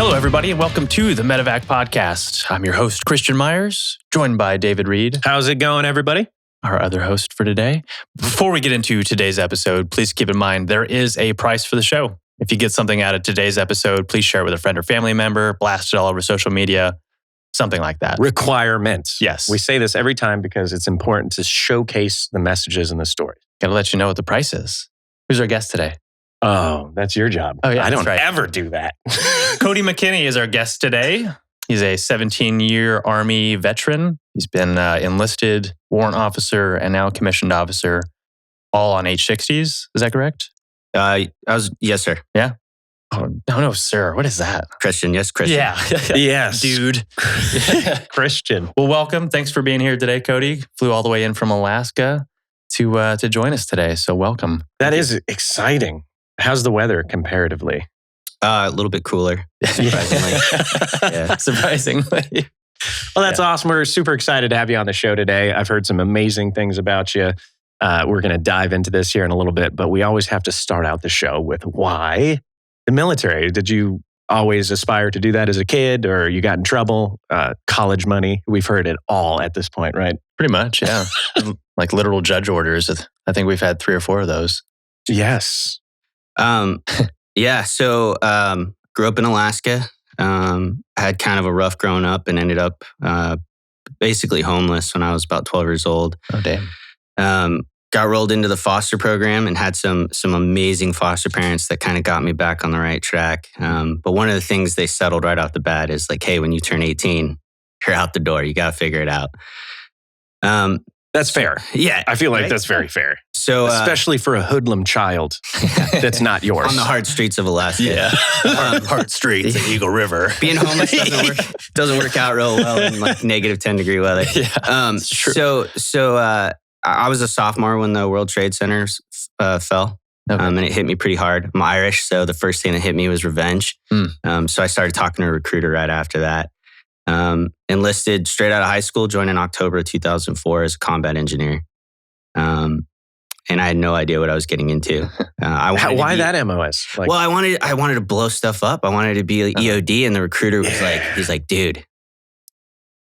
Hello, everybody, and welcome to the Medevac Podcast. I'm your host, Christian Meyers, joined by David Reid. How's it going, everybody? Our other host for today. Before we get into today's episode, please keep in mind there is a price for the show. If you get something out of today's episode, please share it with a friend or family member, blast it all over social media, something like that. Requirements. Yes. We say this every time because it's important to showcase the messages in the story. Gotta let you know what the price is. Who's our guest today? Oh, that's your job. Oh, yeah, I don't right. ever do that. Cody McKinney is our guest today. He's a 17-year Army veteran. He's been enlisted, warrant officer, and now commissioned officer, all on H-60s. Is that correct? Yes, sir. Yeah? Oh, no, sir. What is that? Christian, yes, Christian. Yeah. Yes. Dude. Christian. Well, welcome. Thanks for being here today, Cody. Flew all the way in from Alaska to join us today. So welcome. That is exciting. How's the weather comparatively? A little bit cooler, surprisingly. Yeah. Surprisingly. Well, that's awesome. We're super excited to have you on the show today. I've heard some amazing things about you. We're going to dive into this here in a little bit, but we always have to start out the show with why the military. Did you always aspire to do that as a kid, or you got in trouble? College money? We've heard it all at this point, right? Pretty much, yeah. Like literal judge orders. I think we've had 3 or 4 of those. Yes. Yeah, so grew up in Alaska. Had kind of a rough growing up and ended up basically homeless when I was about 12 years old. Oh, damn. Got rolled into the foster program and had some amazing foster parents that kind of got me back on the right track. But one of the things they settled right off the bat is like, hey, when you turn 18, you're out the door. You got to figure it out. That's fair. Yeah. I feel like right? that's very fair. So, especially for a hoodlum child that's not yours. on the hard streets of Alaska. Yeah. Hard streets in Eagle River. Being homeless doesn't work out real well in like negative 10 degree weather. Yeah, So I was a sophomore when the World Trade Center fell. Okay. And it hit me pretty hard. I'm Irish, so the first thing that hit me was revenge. So I started talking to a recruiter right after that. Enlisted straight out of high school, joined in October of 2004 as a combat engineer. And I had no idea what I was getting into. Why that MOS? Well, I wanted to blow stuff up. I wanted to be like EOD, and the recruiter was he's like, dude,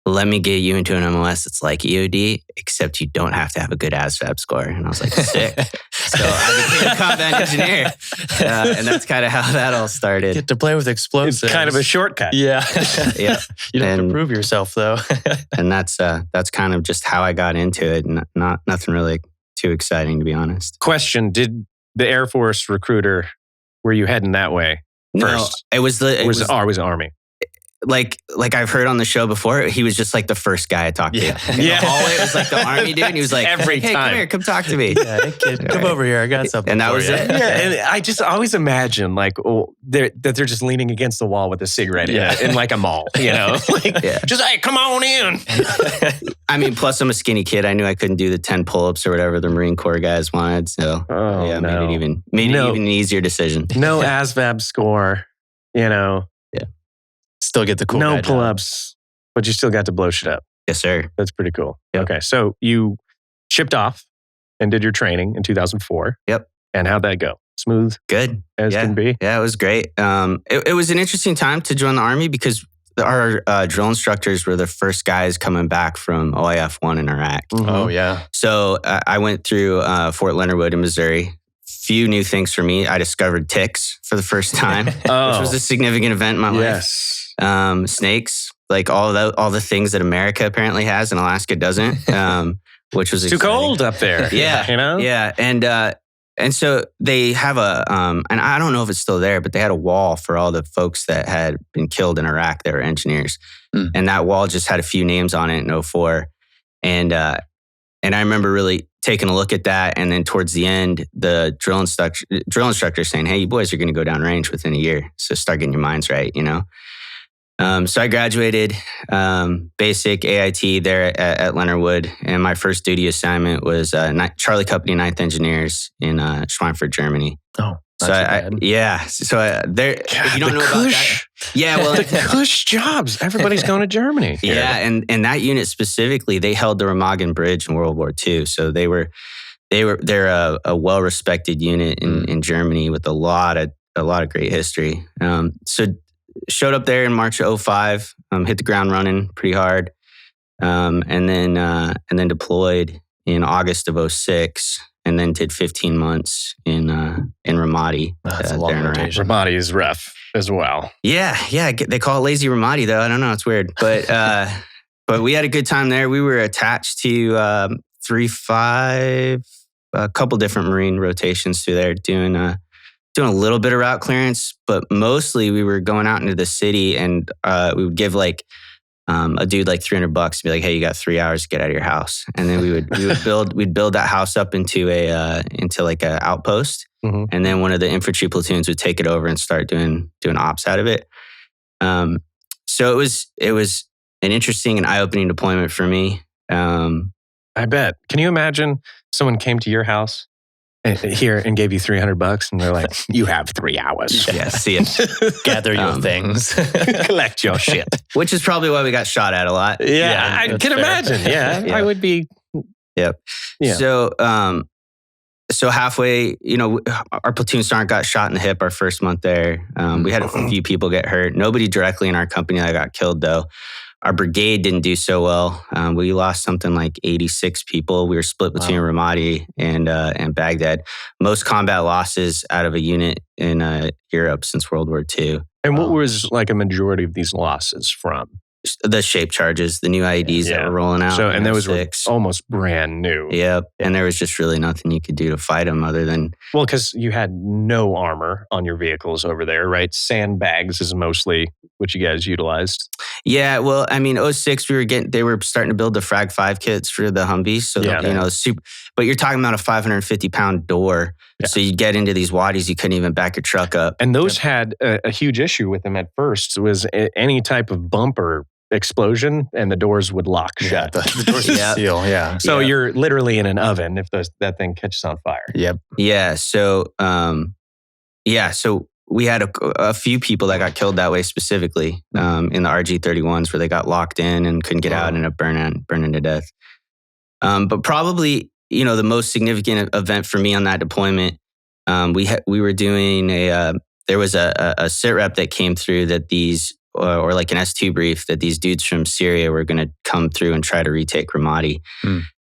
let me get you into an MOS that's like EOD, except you don't have to have a good ASVAB score. And I was like, sick. So I became a combat engineer. And that's kind of how that all started. Get to play with explosives. It's kind of a shortcut. Yeah. Yeah. You don't have to prove yourself, though. And that's kind of just how I got into it. Nothing really too exciting, to be honest. Question, did the Air Force recruiter, were you heading that way first? No, it was it was Army. Like I've heard on the show before, he was just like the first guy I talked to. Yeah. In the hallway, it was like the Army dude, and he was like, Every hey, time. come here, come talk to me. Yeah, hey kid, come over here. I got something And that for was you. it. Yeah, and I just always imagine like that they're just leaning against the wall with a cigarette in like a mall, you know? Like, just, hey, come on in. I mean, plus I'm a skinny kid. I knew I couldn't do the 10 pull-ups or whatever the Marine Corps guys wanted. So made it even an easier decision. No ASVAB score, you know. Still get the cool No guy job. pull-ups, but you still got to blow shit up. Yes, sir. That's pretty cool. Yep. Okay, so you shipped off and did your training in 2004. Yep. And how'd that go? Smooth Good. as can be? Yeah, it was great. It was an interesting time to join the Army because our drill instructors were the first guys coming back from OIF 1 in Iraq. Mm-hmm. Oh, yeah. So I went through Fort Leonard Wood in Missouri. Few new things for me. I discovered ticks for the first time, which was a significant event in my life. Yes. Snakes, like all the things that America apparently has and Alaska doesn't, which was Too exciting. cold up there. Yeah, you know? Yeah, and so they have and I don't know if it's still there, but they had a wall for all the folks that had been killed in Iraq that were engineers, and that wall just had a few names on it in 2004, and I remember really taking a look at that, and then towards the end, the drill instructor saying, "Hey, you boys are going to go down range within a year, so start getting your minds right," you know. So I graduated basic AIT there at Leonard Wood, and my first duty assignment was Charlie Company 9th Engineers in Schweinfurt, Germany. Oh, So there. If you don't know about that, yeah, well, the cush jobs. Everybody's going to Germany. Here. Yeah, and that unit specifically, they held the Remagen Bridge in World War II. So they're a well respected unit in Germany with a lot of great history. So showed up there in March of 05, hit the ground running pretty hard, and then deployed in August of 06, and then did 15 month in Ramadi. That's a long rotation. Ramadi is rough as well. Yeah. They call it lazy Ramadi though. I don't know. It's weird, but but we had a good time there. We were attached to 3-5, a couple different Marine rotations through there, doing a little bit of route clearance, but mostly we were going out into the city, and we would give like a dude like $300 and be like, "Hey, you got 3 hours to get out of your house," and then we'd build that house up into like a outpost, and then one of the infantry platoons would take it over and start doing ops out of it. So it was an interesting and eye-opening deployment for me. I bet. Can you imagine someone came to your house here and gave you $300 and they're like, "You have 3 hours. Yeah, see it. Gather your things. Collect your shit." Which is probably why we got shot at a lot. Yeah, I can imagine. Yeah, I would be. Yep. Yeah. So halfway, our platoon sergeant got shot in the hip our first month there. We had a few people get hurt. Nobody directly in our company that got killed though. Our brigade didn't do so well. We lost something like 86 people. We were split between Ramadi and Baghdad. Most combat losses out of a unit in Europe since World War II. And what was like a majority of these losses from? The shape charges, the new IEDs that were rolling out. So, and those were almost brand new. Yep. And there was just really nothing you could do to fight them other than... Well, because you had no armor on your vehicles over there, right? Sandbags is mostly what you guys utilized. Yeah, well, I mean, 06, they were starting to build the Frag 5 kits for the Humvees. So, but you're talking about a 550-pound door. Yeah. So you get into these wadis, you couldn't even back your truck up. And those had a huge issue with them at first. It was any type of bumper explosion and the doors would lock shut. The doors would seal, So you're literally in an oven if that thing catches on fire. Yep. Yeah, so we had a few people that got killed that way specifically in the RG-31s where they got locked in and couldn't get out and ended up burning to death. But probably, the most significant event for me on that deployment, we were doing there was a sit rep that came through that these, or like an S2 brief that these dudes from Syria were going to come through and try to retake Ramadi.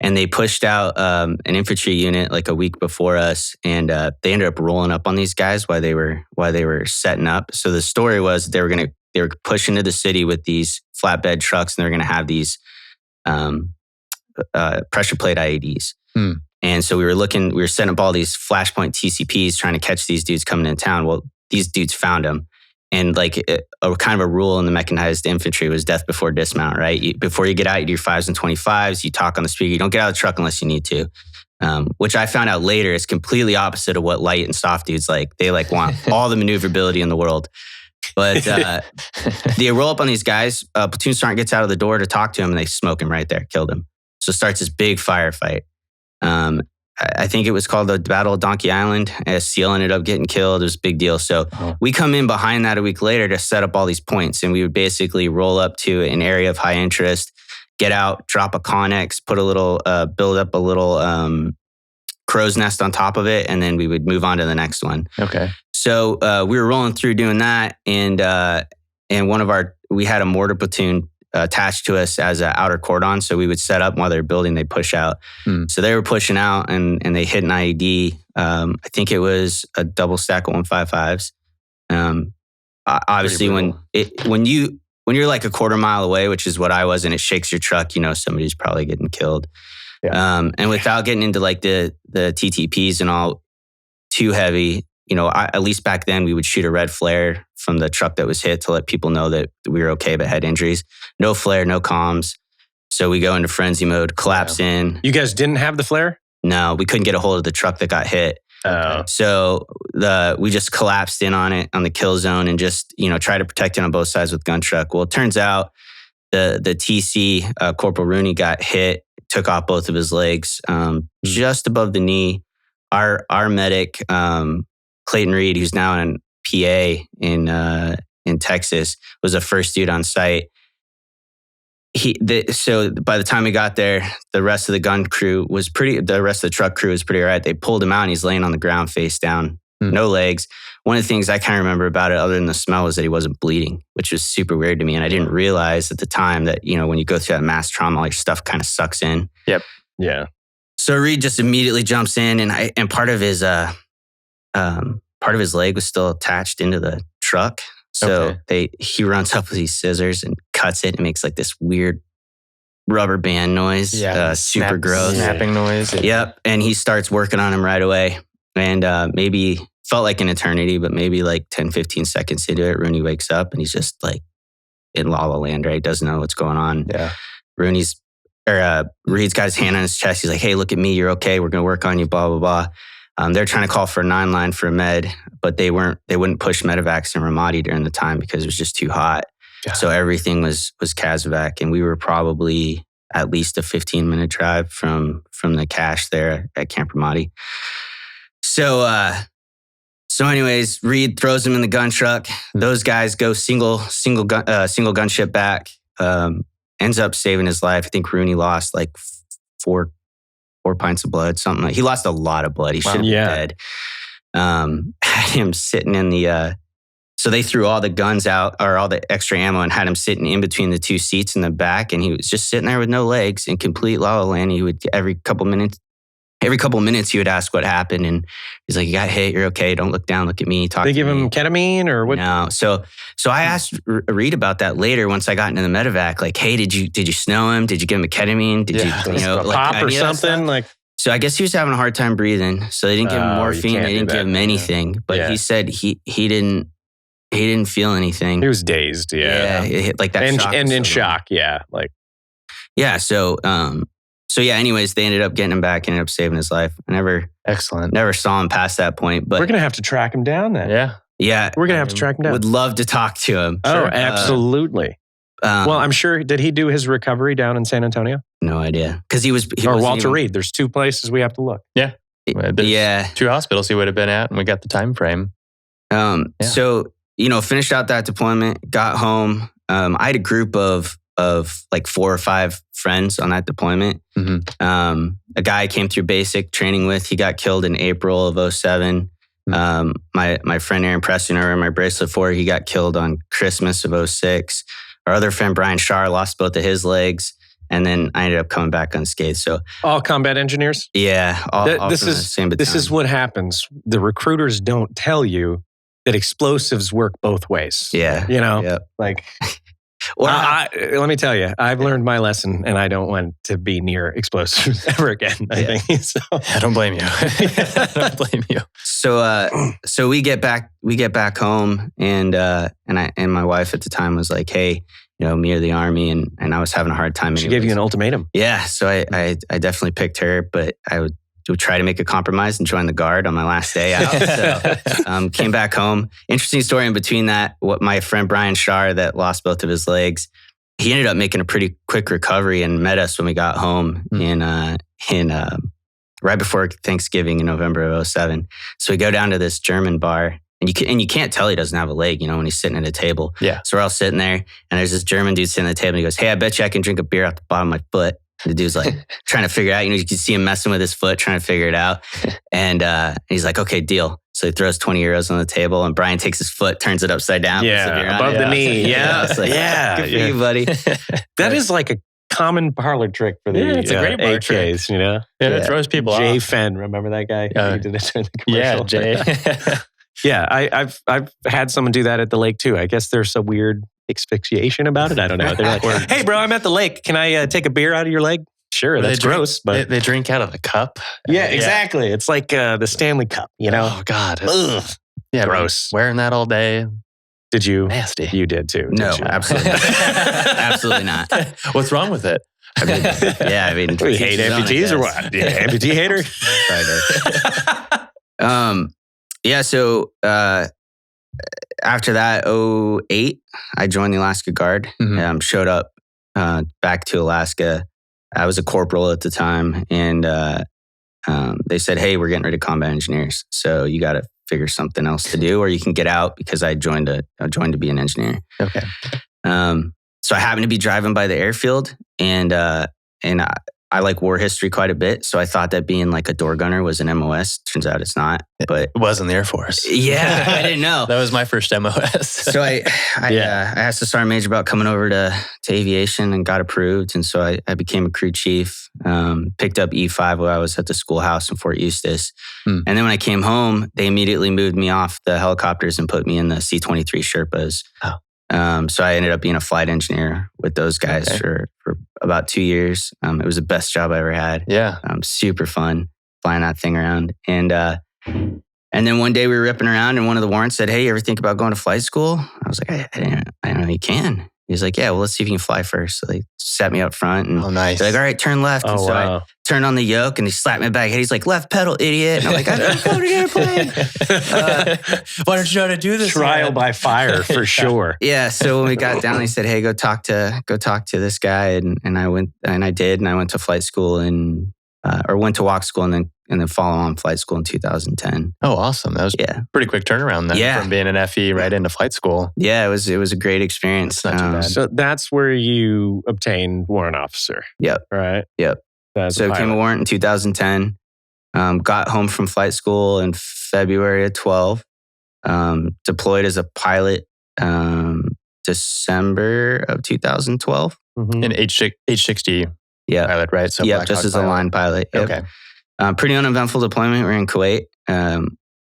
And they pushed out an infantry unit like a week before us, and they ended up rolling up on these guys while they were setting up. So the story was they were pushing into the city with these flatbed trucks, and they were going to have these pressure plate IEDs. And so we were setting up all these flashpoint TCPs trying to catch these dudes coming into town. Well, these dudes found them. And like a kind of a rule in the mechanized infantry was death before dismount, right? Before you get out, you do your 5s and 25s, you talk on the speaker, you don't get out of the truck unless you need to. Which I found out later is completely opposite of what light and soft dudes like. They like want all the maneuverability in the world. But they roll up on these guys, platoon sergeant gets out of the door to talk to him and they smoke him right there, killed him. So it starts this big firefight. I think it was called the Battle of Donkey Island. A SEAL ended up getting killed. It was a big deal. So we come in behind that a week later to set up all these points. And we would basically roll up to an area of high interest, get out, drop a Connex, build up a little crow's nest on top of it. And then we would move on to the next one. Okay. So we were rolling through doing that. And we had a mortar platoon attached to us as an outer cordon. So we would set up while they're building, they push out. So they were pushing out and they hit an IED. I think it was a double stack of 155s. Obviously when you're like a quarter mile away, which is what I was, and it shakes your truck, somebody's probably getting killed. Yeah. And without getting into like the TTPs and all too heavy, at least back then we would shoot a red flare from the truck that was hit to let people know that we were okay but had injuries. No flare, no comms. So we go into frenzy mode, collapse in. You guys didn't have the flare? No, we couldn't get a hold of the truck that got hit. So we just collapsed in on it on the kill zone and just try to protect it on both sides with gun truck. Well, it turns out the TC Corporal Rooney got hit, took off both of his legs just above the knee. Our medic Clayton Reid, who's now in PA in Texas, was the first dude on site. So by the time we got there, the rest of the truck crew was pretty all right. They pulled him out and he's laying on the ground face down, no legs. one of the things I kind of remember about it, other than the smell, is that he wasn't bleeding, which was super weird to me. And I didn't realize at the time that, when you go through that mass trauma, all your stuff kind of sucks in. Yep. Yeah. So Reid just immediately jumps in, and part of his leg was still attached into the truck. So he runs up with these scissors and cuts it and makes like this weird rubber band noise. Yeah, super gross. Snapping noise. Yep. And he starts working on him right away. And maybe felt like an eternity, but maybe like 10, 15 seconds into it, Rooney wakes up and he's just like in La La Land, right? Doesn't know what's going on. Yeah. Reid's got his hand on his chest. He's like, hey, look at me. You're okay. We're going to work on you, blah, blah, blah. They're trying to call for a 9-line for a med, but they wouldn't push Medevacs in Ramadi during the time because it was just too hot. Yeah. So everything was CASEVAC, and we were probably at least a 15-minute drive from the cache there at Camp Ramadi. So anyways, Reid throws him in the gun truck. Those guys go single gunship back. Ends up saving his life. I think Rooney lost like four pints of blood, something like. He lost a lot of blood. He should be dead. Had him sitting in the. So they threw all the guns out, or all the extra ammo, and had him sitting in between the two seats in the back, and he was just sitting there with no legs in complete La La Land. He would every couple minutes he would ask what happened, and he's like, "You got hit. You're okay. Don't look down. Look at me." They give him ketamine or what? No. So I asked Reid about that later once I got into the medevac. Like, hey, did you snow him? Did you give him a ketamine? Did you pop or something? Like, so I guess he was having a hard time breathing. So they didn't give him morphine. They didn't give him anything. But he said he didn't feel anything. He was dazed. Yeah. It hit like that. And in shock. Yeah. Like. Yeah. So anyways, they ended up getting him back, ended up saving his life. I never saw him past that point. But we're going to have to track him down then. Yeah. Yeah. We're going to have to track him down. Would love to talk to him. Oh, absolutely. Well, I'm sure, did he do his recovery down in San Antonio? No idea. Because he or Walter Reid. There's 2 places we have to look. Yeah. There's 2 hospitals he would have been at, and we got the time frame. So, finished out that deployment, got home. I had a group of like 4 or 5 friends on that deployment. Mm-hmm. A guy I came through basic training with, he got killed in April of 2007. My friend Aaron Preston, I wear my bracelet for, he got killed on Christmas of 2006. Our other friend Brian Shar lost both of his legs, and then I ended up coming back unscathed. So all combat engineers? Yeah. This is what happens. The recruiters don't tell you that explosives work both ways. Yeah. Like... Well, let me tell you, I've learned my lesson, and I don't want to be near explosives ever again. I think so. I don't blame you. I don't blame you. So we get back home, and my wife at the time was like, "Hey, me or the Army," and I was having a hard time. She gave you an ultimatum. Yeah, so I definitely picked her, but I would try to make a compromise and join the Guard on my last day out. So came back home. Interesting story in between that. What my friend Brian Shar that lost both of his legs, he ended up making a pretty quick recovery and met us when we got home in right before Thanksgiving in November of 2007. So we go down to this German bar. And you can't tell he doesn't have a leg, when he's sitting at a table. Yeah. So we're all sitting there, and there's this German dude sitting at the table, and he goes, "Hey, I bet you I can drink a beer off the bottom of my foot." The dude's like trying to figure it out. You can see him messing with his foot, trying to figure it out. And he's like, "Okay, deal." So he throws 20 euros on the table, and Brian takes his foot, turns it upside down. Above the knee. Yeah. Good for you, buddy. That is like a common parlor trick for the it's a great bar AKs, trick. It throws people off. Jay Fenn, remember that guy? He did it during the commercial. Yeah, Jay. Yeah, I've had someone do that at the lake too. I guess there's some weird asphyxiation about it. I don't know. They're like, "Hey, bro, I'm at the lake. Can I take a beer out of your leg?" Sure, that's gross, but they drink out of the cup. Yeah, exactly. It's like the Stanley Cup. Oh God, yeah, gross. Wearing that all day. Did you? Nasty. You did too. No, absolutely, absolutely not. What's wrong with it? I mean, we hate amputees or what? Yeah, amputee hater. So after that, 2008, I joined the Alaska Guard. Showed up back to Alaska. I was a corporal at the time, and they said, "Hey, we're getting rid of combat engineers, so you got to figure something else to do, or you can get out," because I joined to be an engineer. Okay. So I happened to be driving by the airfield, and I like war history quite a bit. So I thought that being like a door gunner was an MOS. Turns out it's not. But it was in the Air Force. Yeah, I didn't know. That was my first MOS. So I asked the sergeant major about coming over to aviation and got approved. And so I became a crew chief, picked up E5 while I was at the schoolhouse in Fort Eustis. And then when I came home, they immediately moved me off the helicopters and put me in the C-23 Sherpas. So I ended up being a flight engineer with those guys for about 2 years. It was the best job I ever had. Yeah. Super fun flying that thing around. And then one day we were ripping around and one of the warrants said, "Hey, you ever think about going to flight school?" I was like, I didn't know you can. He's like, "Yeah, well, let's see if you can fly first." So they sat me up front and nice. they're like, "All right, turn left." Oh, and so wow. I turned on the yoke and he slapped me back. He's like, "Left pedal, idiot." And I'm like, "I've never flown an airplane." Why don't you know how to do this? Trial by fire for sure. Yeah. So when we got down, he said, "Hey, go talk to this guy." And I went and I did. And I went to flight school went to walk school and then follow on flight school in 2010. Oh, awesome. That was pretty quick turnaround then from being an FE right into flight school. Yeah, it was a great experience. That's not too bad. So that's where you obtained Warrant Officer. Yep. Right? Yep. So I became a warrant in 2010. Got home from flight school in February of 12. Deployed as a pilot December of 2012. An H-60 pilot, right? So yeah, just as a line pilot. Yep. Okay. Pretty uneventful deployment. We're in Kuwait.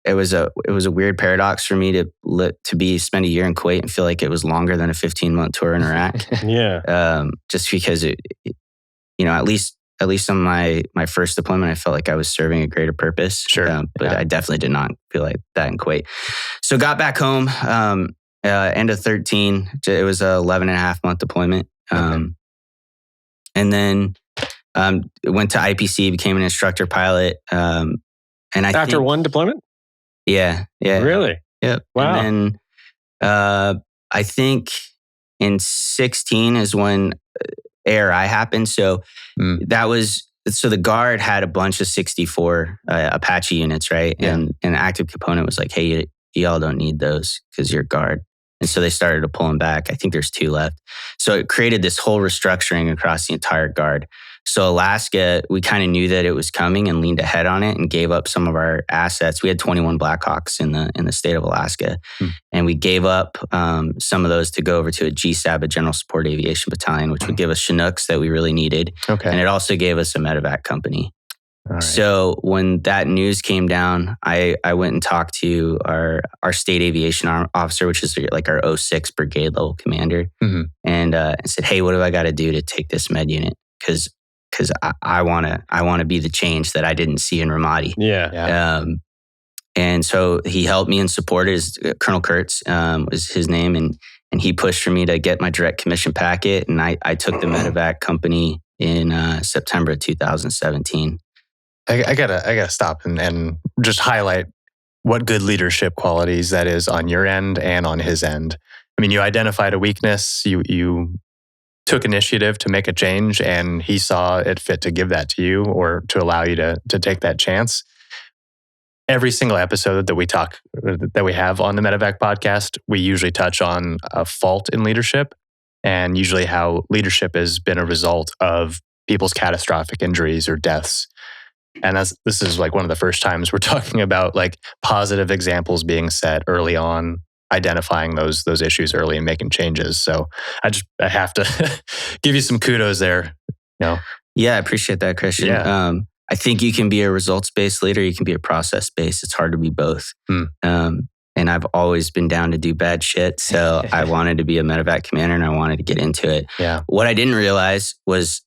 It was a weird paradox for me to spend a year in Kuwait and feel like it was longer than a 15-month tour in Iraq. Yeah. Just because at least on my first deployment, I felt like I was serving a greater purpose. Sure. But I definitely did not feel like that in Kuwait. So got back home, end of 13. It was a 11 and a half month deployment. And then went to IPC, became an instructor pilot. And After one deployment? Yeah. Really? Yep. Wow. And then I think in 16 is when ARI happened. So the Guard had a bunch of 64 Apache units, right? Yeah. And an active component was like, "Hey, y'all don't need those because you're Guard." And so they started to pull them back. I think there's 2 left. So it created this whole restructuring across the entire Guard. So Alaska, we kind of knew that it was coming and leaned ahead on it and gave up some of our assets. We had 21 Blackhawks in the state of Alaska. And we gave up some of those to go over to a GSAB, a General Support Aviation Battalion, which would give us Chinooks that we really needed. Okay. And it also gave us a Medevac company. All right. So when that news came down, I went and talked to our state aviation officer, which is like our 06 brigade level commander, and said, "Hey, what do I got to do to take this med unit? Because I want to be the change that I didn't see in Ramadi." Yeah. And so he helped me and supported. Colonel Kurtz was his name, and he pushed for me to get my direct commission packet, and I took the Medevac company in September of 2017. I gotta stop and just highlight what good leadership qualities that is on your end and on his end. I mean, you identified a weakness, you took initiative to make a change, and he saw it fit to give that to you or to allow you to take that chance. Every single episode that we have on the Medevac podcast, we usually touch on a fault in leadership and usually how leadership has been a result of people's catastrophic injuries or deaths. And this is like one of the first times we're talking about like positive examples being set early on, identifying those issues early and making changes. So I have to give you some kudos there. Yeah, I appreciate that, Christian. Yeah. I think you can be a results-based leader. You can be a process-based. It's hard to be both. And I've always been down to do bad shit. So I wanted to be a Medevac commander and I wanted to get into it. Yeah. What I didn't realize was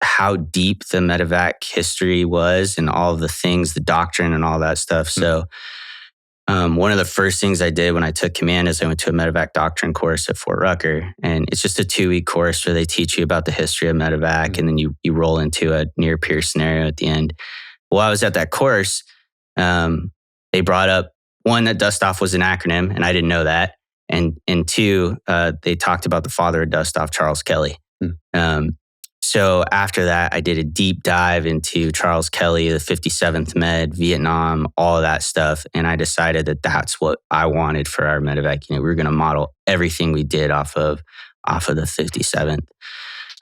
how deep the Medevac history was and all of the things, the doctrine and all that stuff. So one of the first things I did when I took command is I went to a Medevac doctrine course at Fort Rucker. And it's just a 2-week course where they teach you about the history of Medevac and then you roll into a near peer scenario at the end. While I was at that course, they brought up, 1, that DUSTOFF was an acronym, and I didn't know that. And 2, they talked about the father of DUSTOFF, Charles Kelly. So after that, I did a deep dive into Charles Kelly, the 57th Med, Vietnam, all of that stuff. And I decided that that's what I wanted for our Medevac unit. We were going to model everything we did off of the 57th.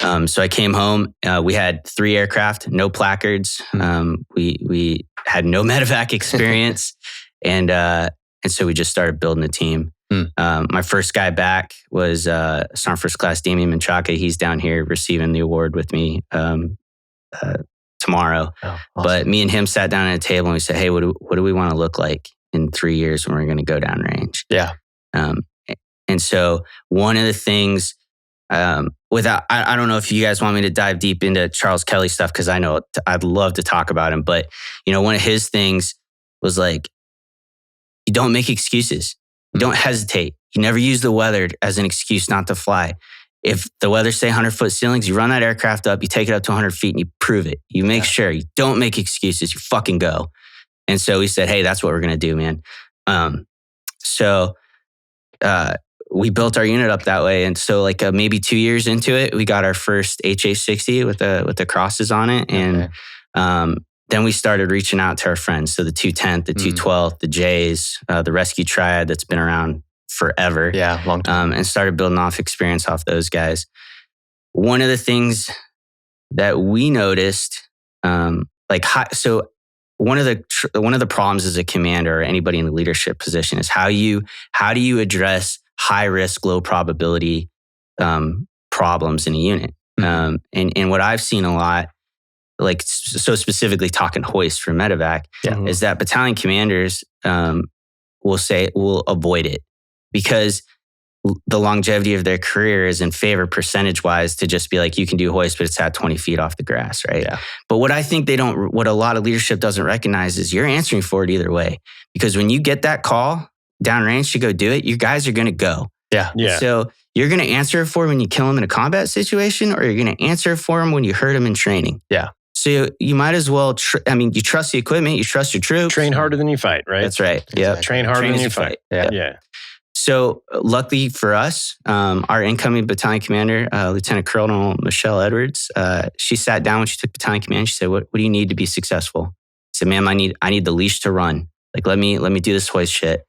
So I came home. We had 3 aircraft, no placards. We had no medevac experience, and so we just started building a team. My first guy back was Sergeant First Class Damien Menchaca. He's down here receiving the award with me tomorrow. Oh, awesome. But me and him sat down at a table and we said, "Hey, what do we want to look like in 3 years when we're going to go downrange?" Yeah. And so one of the things, I don't know if you guys want me to dive deep into Charles Kelly stuff, because I know I'd love to talk about him. But one of his things was like, you don't make excuses. You don't hesitate. You never use the weather as an excuse not to fly. If the weather say 100-foot ceilings, you run that aircraft up, you take it up to 100 feet and you prove it. You make sure. You don't make excuses. You fucking go. And so we said, hey, that's what we're going to do, man. So we built our unit up that way. And so like maybe 2 years into it, we got our first HA60 with the crosses on it. And then we started reaching out to our friends. So the 210th, the 212th, the J's, the Rescue Triad that's been around forever. Yeah, long time. And started building off experience off those guys. One of the things that we noticed, one of the problems as a commander or anybody in a leadership position is how do you address high risk, low probability problems in a unit. And what I've seen a lot, like so specifically talking hoist for medevac, is that battalion commanders will avoid it because the longevity of their career is in favor percentage wise to just be like, you can do hoist, but it's at 20 feet off the grass, right? Yeah. But what I think what a lot of leadership doesn't recognize is you're answering for it either way. Because when you get that call downrange to go do it, you guys are going to go. Yeah. So you're going to answer for it when you kill them in a combat situation, or you're going to answer for them when you hurt them in training. Yeah. So you might as well, you trust the equipment, you trust your troops. Train harder than you fight, right? That's right. Yeah. Train harder than you fight. Yeah. So luckily for us, our incoming battalion commander, Lieutenant Colonel Michelle Edwards, she sat down when she took battalion command. She said, what do you need to be successful? I said, ma'am, I need the leash to run. Like, let me do this hoist shit.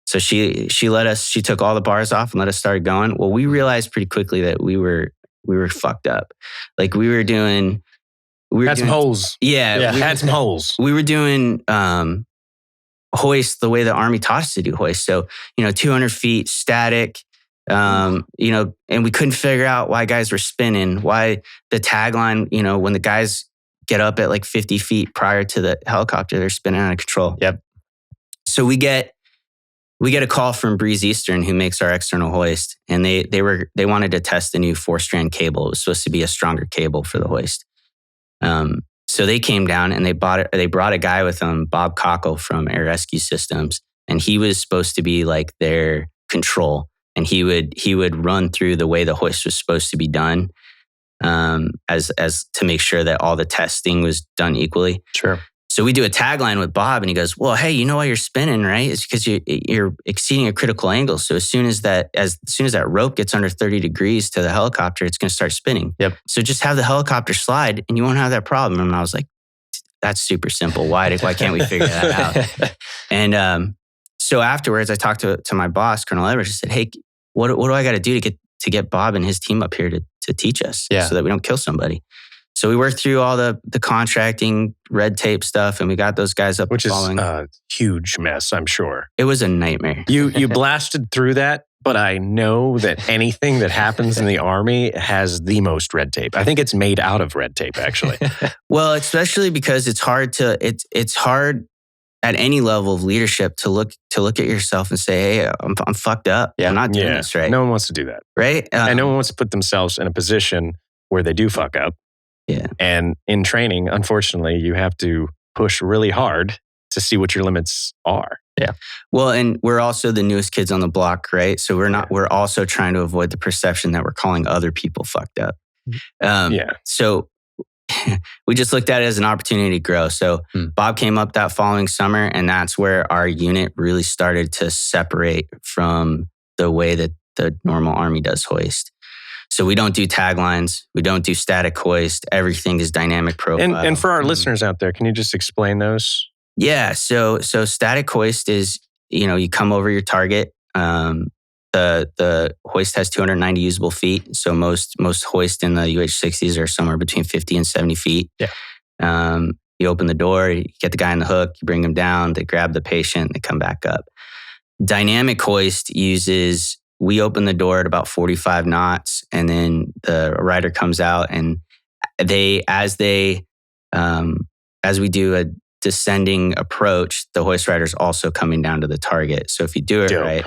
So she took all the bars off and let us start going. Well, we realized pretty quickly that we were fucked up. Like we were doing some holes. Yeah. We had some holes. We were doing hoist the way the Army taught us to do hoist. So, 200 feet static, and we couldn't figure out why guys were spinning, why the tagline, when the guys get up at like 50 feet prior to the helicopter, they're spinning out of control. Yep. So we get a call from Breeze Eastern, who makes our external hoist, and they wanted to test the new 4-strand cable. It was supposed to be a stronger cable for the hoist. So they came down and they brought a guy with them, Bob Cockle from Air Rescue Systems, and he was supposed to be like their control, and he would run through the way the hoist was supposed to be done, as to make sure that all the testing was done equally. Sure. So we do a tagline with Bob, and he goes, "Well, hey, you know why you're spinning, right? It's because you're exceeding a critical angle. So as soon as that rope gets under 30 degrees to the helicopter, it's going to start spinning. Yep. So just have the helicopter slide, and you won't have that problem." And I was like, "That's super simple. Why can't we figure that out?" And so afterwards, I talked to my boss, Colonel Edwards. I said, "Hey, what do I got to do to get Bob and his team up here to teach us, so that we don't kill somebody?" So we worked through all the contracting, red tape stuff, and we got those guys up. Which is a huge mess, I'm sure. It was a nightmare. You blasted through that, but I know that anything that happens in the Army has the most red tape. I think it's made out of red tape, actually. Well, especially because it's hard at any level of leadership to look at yourself and say, "Hey, I'm fucked up. I'm not doing this right." No one wants to do that, right? And no one wants to put themselves in a position where they do fuck up. Yeah. And in training, unfortunately, you have to push really hard to see what your limits are. Yeah. Well, and we're also the newest kids on the block, right? So we're also trying to avoid the perception that we're calling other people fucked up. So we just looked at it as an opportunity to grow. So Bob came up that following summer, and that's where our unit really started to separate from the way that the normal Army does hoist. So we don't do taglines. We don't do static hoist. Everything is dynamic profile. And for our listeners out there, can you just explain those? Yeah. So static hoist is, you come over your target. The hoist has 290 usable feet. So most hoist in the UH-60s are somewhere between 50 and 70 feet. Yeah. You open the door, you get the guy on the hook, you bring him down, they grab the patient, they come back up. Dynamic hoist we open the door at about 45 knots, and then the rider comes out, and as we do a descending approach, the hoist rider is also coming down to the target. So if you do it right,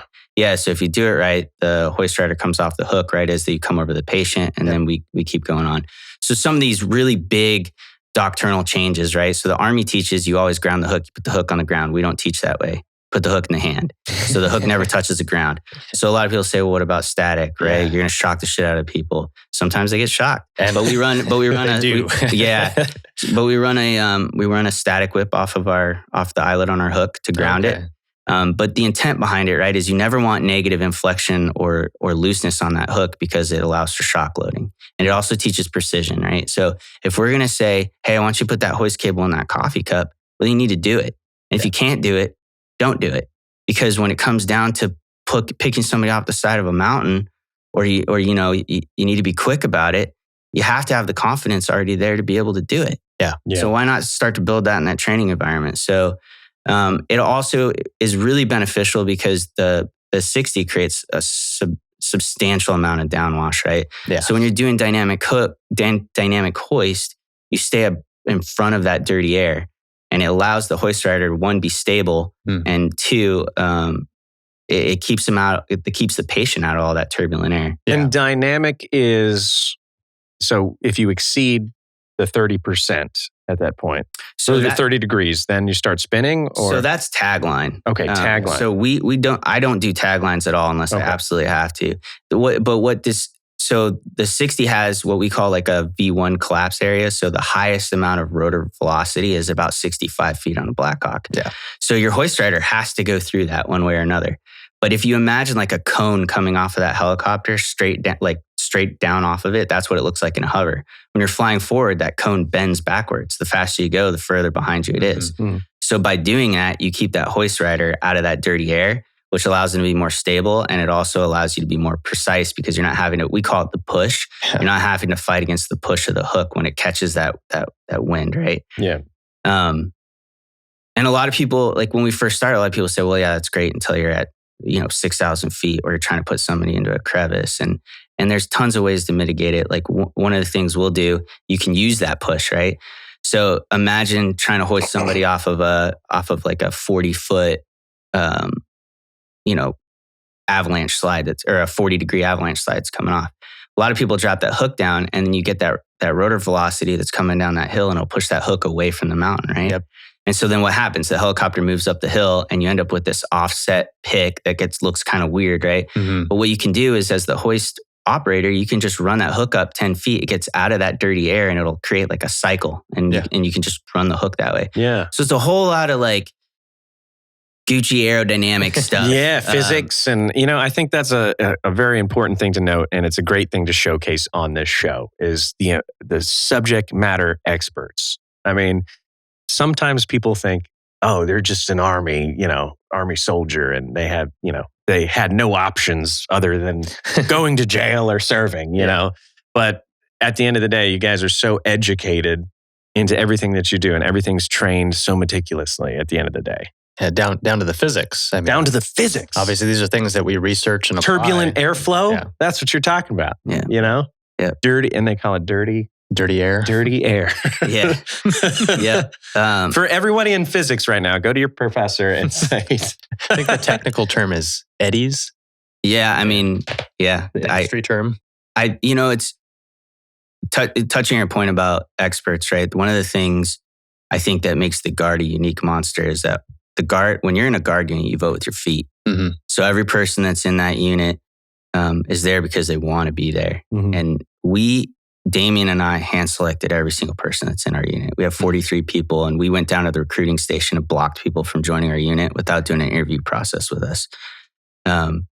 the hoist rider comes off the hook right as they come over the patient, and then we keep going on. So some of these really big doctrinal changes, right? So the Army teaches you always ground the hook, you put the hook on the ground. We don't teach that way. Put the hook in the hand. So the hook never touches the ground. So a lot of people say, well, what about static, right? Yeah. You're going to shock the shit out of people. Sometimes they get shocked. But we run a static whip off the eyelet on our hook to ground it. But the intent behind it, right, is you never want negative inflection or looseness on that hook because it allows for shock loading. And it also teaches precision, right? So if we're going to say, hey, I want you to put that hoist cable in that coffee cup, well, you need to do it. And if you can't do it, don't do it. Because when it comes down to picking somebody off the side of a mountain, or you need to be quick about it, you have to have the confidence already there to be able to do it. Yeah. So why not start to build that in that training environment? So it also is really beneficial because the 60 creates a substantial amount of downwash, right? Yeah. So when you're doing dynamic hoist, you stay up in front of that dirty air. And it allows the hoist rider, one, be stable, and two, it keeps them out. It keeps the patient out of all that turbulent air. Yeah. And dynamic is, so if you exceed the 30% at that point, so you're 30 degrees, then you start spinning? Or? So that's tagline. Okay, tagline. So I don't do taglines at all unless I absolutely have to. So the 60 has what we call like a V1 collapse area. So the highest amount of rotor velocity is about 65 feet on a Blackhawk. Yeah. So your hoist rider has to go through that one way or another. But if you imagine like a cone coming off of that helicopter straight down off of it, that's what it looks like in a hover. When you're flying forward, that cone bends backwards. The faster you go, the further behind you it is. Mm-hmm. So by doing that, you keep that hoist rider out of that dirty air, which allows them to be more stable. And it also allows you to be more precise because you're not having to, we call it the push. You're not having to fight against the push of the hook when it catches that wind, right? Yeah. And a lot of people, like when we first started, a lot of people say, well, yeah, that's great until you're at, 6,000 feet or you're trying to put somebody into a crevice. And there's tons of ways to mitigate it. Like one of the things we'll do, you can use that push, right? So imagine trying to hoist somebody off of like a 40-foot, avalanche slide or a 40-degree avalanche slide that's coming off. A lot of people drop that hook down and then you get that rotor velocity that's coming down that hill and it'll push that hook away from the mountain, right? Yep. And so then what happens? The helicopter moves up the hill and you end up with this offset pick that looks kind of weird, right? Mm-hmm. But what you can do is as the hoist operator, you can just run that hook up 10 feet. It gets out of that dirty air and it'll create like a cycle and you can just run the hook that way. Yeah. So it's a whole lot of like Gucci aerodynamic stuff. Yeah, physics. And, I think that's a very important thing to note. And it's a great thing to showcase on this show is the subject matter experts. I mean, sometimes people think, oh, they're just an army soldier. And they have, they had no options other than going to jail or serving, you know. But at the end of the day, you guys are so educated into everything that you do and everything's trained so meticulously at the end of the day. Yeah, down to the physics. Down to the physics. Obviously, these are things that we research and apply. Turbulent airflow. Yeah. That's what you're talking about. Yeah. Yeah. Dirty, and they call it dirty air. Dirty air. Yeah. Yeah. For everybody in physics right now, go to your professor and say. I think the technical term is eddies. Yeah. I mean, yeah. The industry term. It's touching your point about experts, right? One of the things I think that makes the Guard a unique monster is that the Guard, when you're in a Guard unit, you vote with your feet. Mm-hmm. So every person that's in that unit is there because they want to be there. Mm-hmm. And Damien and I hand-selected every single person that's in our unit. We have 43 people, and we went down to the recruiting station and blocked people from joining our unit without doing an interview process with us. Can't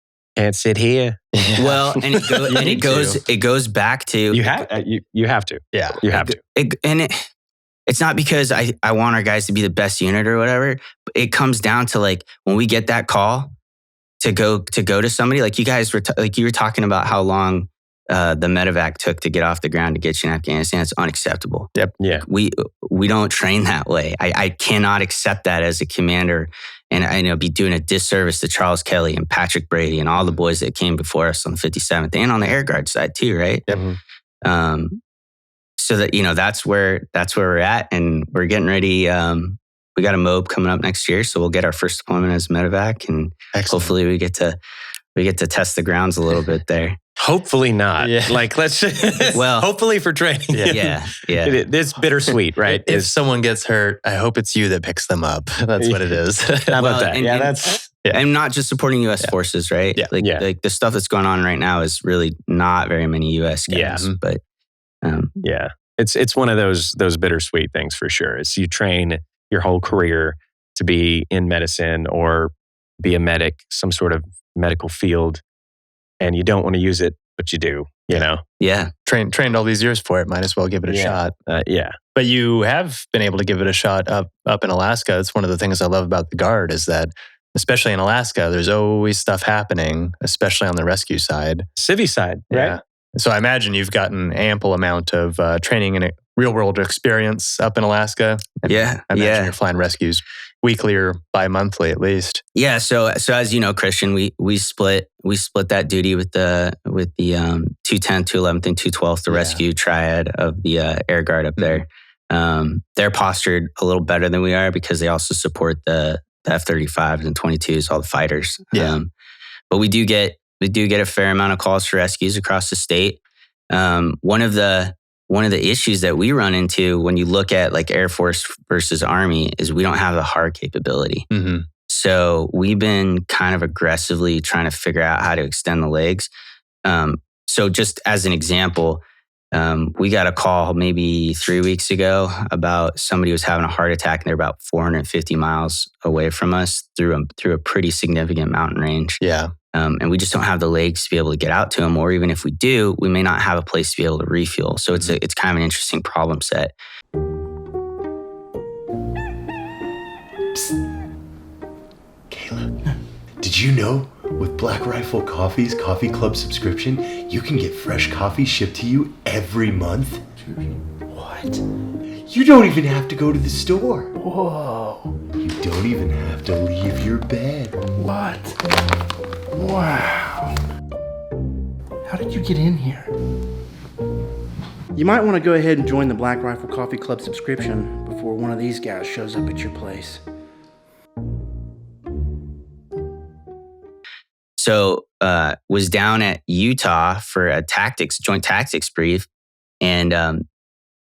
sit here. Well, and it goes back to you have to. Yeah, you have to. It's not because I want our guys to be the best unit or whatever. But it comes down to like when we get that call to go to somebody like you guys were like you were talking about how long the Medevac took to get off the ground to get you in Afghanistan. It's unacceptable. Yep. Yeah. We don't train that way. I cannot accept that as a commander, and I be doing a disservice to Charles Kelly and Patrick Brady and all the boys that came before us on the 57th and on the Air Guard side too, right? Yep. So that that's where we're at, and we're getting ready. We got a MOB coming up next year, so we'll get our first deployment as Medevac, and hopefully we get to test the grounds a little bit there. Hopefully not. Yeah. Like let's well, hopefully for training. Yeah. It's bittersweet, right? If someone gets hurt, I hope it's you that picks them up. That's what it is. How about that? And not just supporting U.S. forces, right? Yeah. Like the stuff that's going on right now is really not very many U.S. guys. But it's one of those bittersweet things for sure. It's you train your whole career to be in medicine or be a medic, some sort of medical field, and you don't want to use it, but you do, Yeah. Trained all these years for it. Might as well give it a shot. But you have been able to give it a shot up in Alaska. It's one of the things I love about the Guard is that, especially in Alaska, there's always stuff happening, especially on the rescue side. Civvy side, right? Yeah. So I imagine you've gotten ample amount of training and real world experience up in Alaska. And I imagine you're flying rescues weekly or bi-monthly at least. Yeah. So as you know, Christian, we split that duty with the 210th, 211th, and 212th, the rescue triad of the Air Guard up there. They're postured a little better than we are because they also support the F-35s and 22s, all the fighters. Yeah. But we do get a fair amount of calls for rescues across the state. One of the issues that we run into when you look at like Air Force versus Army is we don't have the hard capability. Mm-hmm. So we've been kind of aggressively trying to figure out how to extend the legs. So just as an example, we got a call maybe 3 weeks ago about somebody who was having a heart attack, and they're about 450 miles away from us through a pretty significant mountain range. Yeah. And we just don't have the legs to be able to get out to them, or even if we do, we may not have a place to be able to refuel. So it's kind of an interesting problem set. Psst. Kayla, did you know with Black Rifle Coffee's Coffee Club subscription, you can get fresh coffee shipped to you every month? What? You don't even have to go to the store. Whoa. You don't even have to leave your bed. What? Wow. How did you get in here? You might want to go ahead and join the Black Rifle Coffee Club subscription before one of these guys shows up at your place. So was down at Utah for a joint tactics brief, and the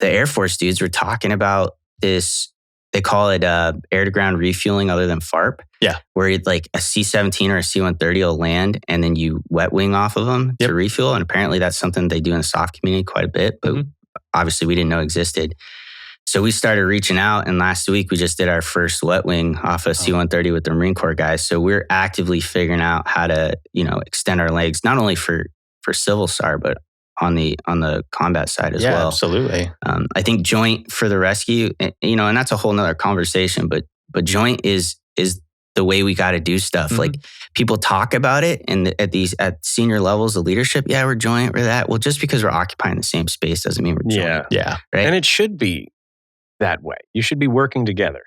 Air Force dudes were talking about this. They call it air-to-ground refueling other than FARP. Yeah. Where like a C-17 or a C-130 will land and then you wet wing off of them to refuel. And apparently that's something they do in the SOF community quite a bit, but obviously we didn't know existed. So we started reaching out, and last week we just did our first wet wing off a C-130 with the Marine Corps guys. So we're actively figuring out how to, extend our legs, not only for civil SAR, but on the combat side as well. Yeah, absolutely. I think joint for the rescue, and that's a whole nother conversation, but joint is the way we got to do stuff. Mm-hmm. Like people talk about it, and at senior levels of leadership, we're joint, we're that. Well, just because we're occupying the same space doesn't mean we're joint. Yeah. Right. And it should be that way. You should be working together.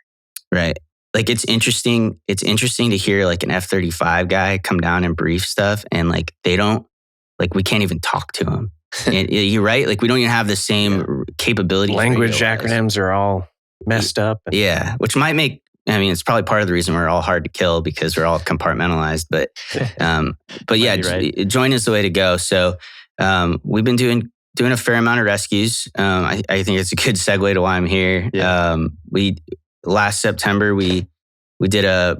Right. Like it's interesting to hear like an F-35 guy come down and brief stuff, and like they don't, like we can't even talk to him. You're right. Like we don't even have the same capability. Language acronyms are all messed up. Yeah. Which might make, it's probably part of the reason we're all hard to kill because we're all compartmentalized, but yeah, right. Joint is the way to go. So, we've been doing a fair amount of rescues. I think it's a good segue to why I'm here. Yeah. Last September, we did a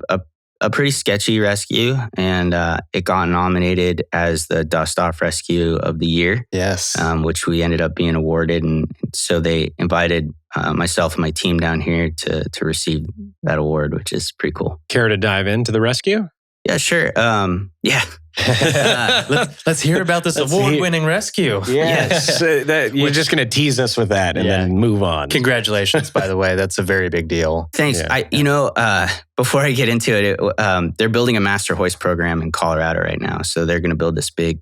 pretty sketchy rescue, and it got nominated as the DUSTOFF Rescue of the Year. Yes. Which we ended up being awarded. And so they invited myself and my team down here to receive that award, which is pretty cool. Care to dive into the rescue? Yeah, sure. Yeah. Let's hear about this award-winning rescue. Yes. You're just going to tease us with that and then move on. Congratulations, by the way. That's a very big deal. Thanks. Yeah. Before I get into it, they're building a master hoist program in Colorado right now. So they're going to build this big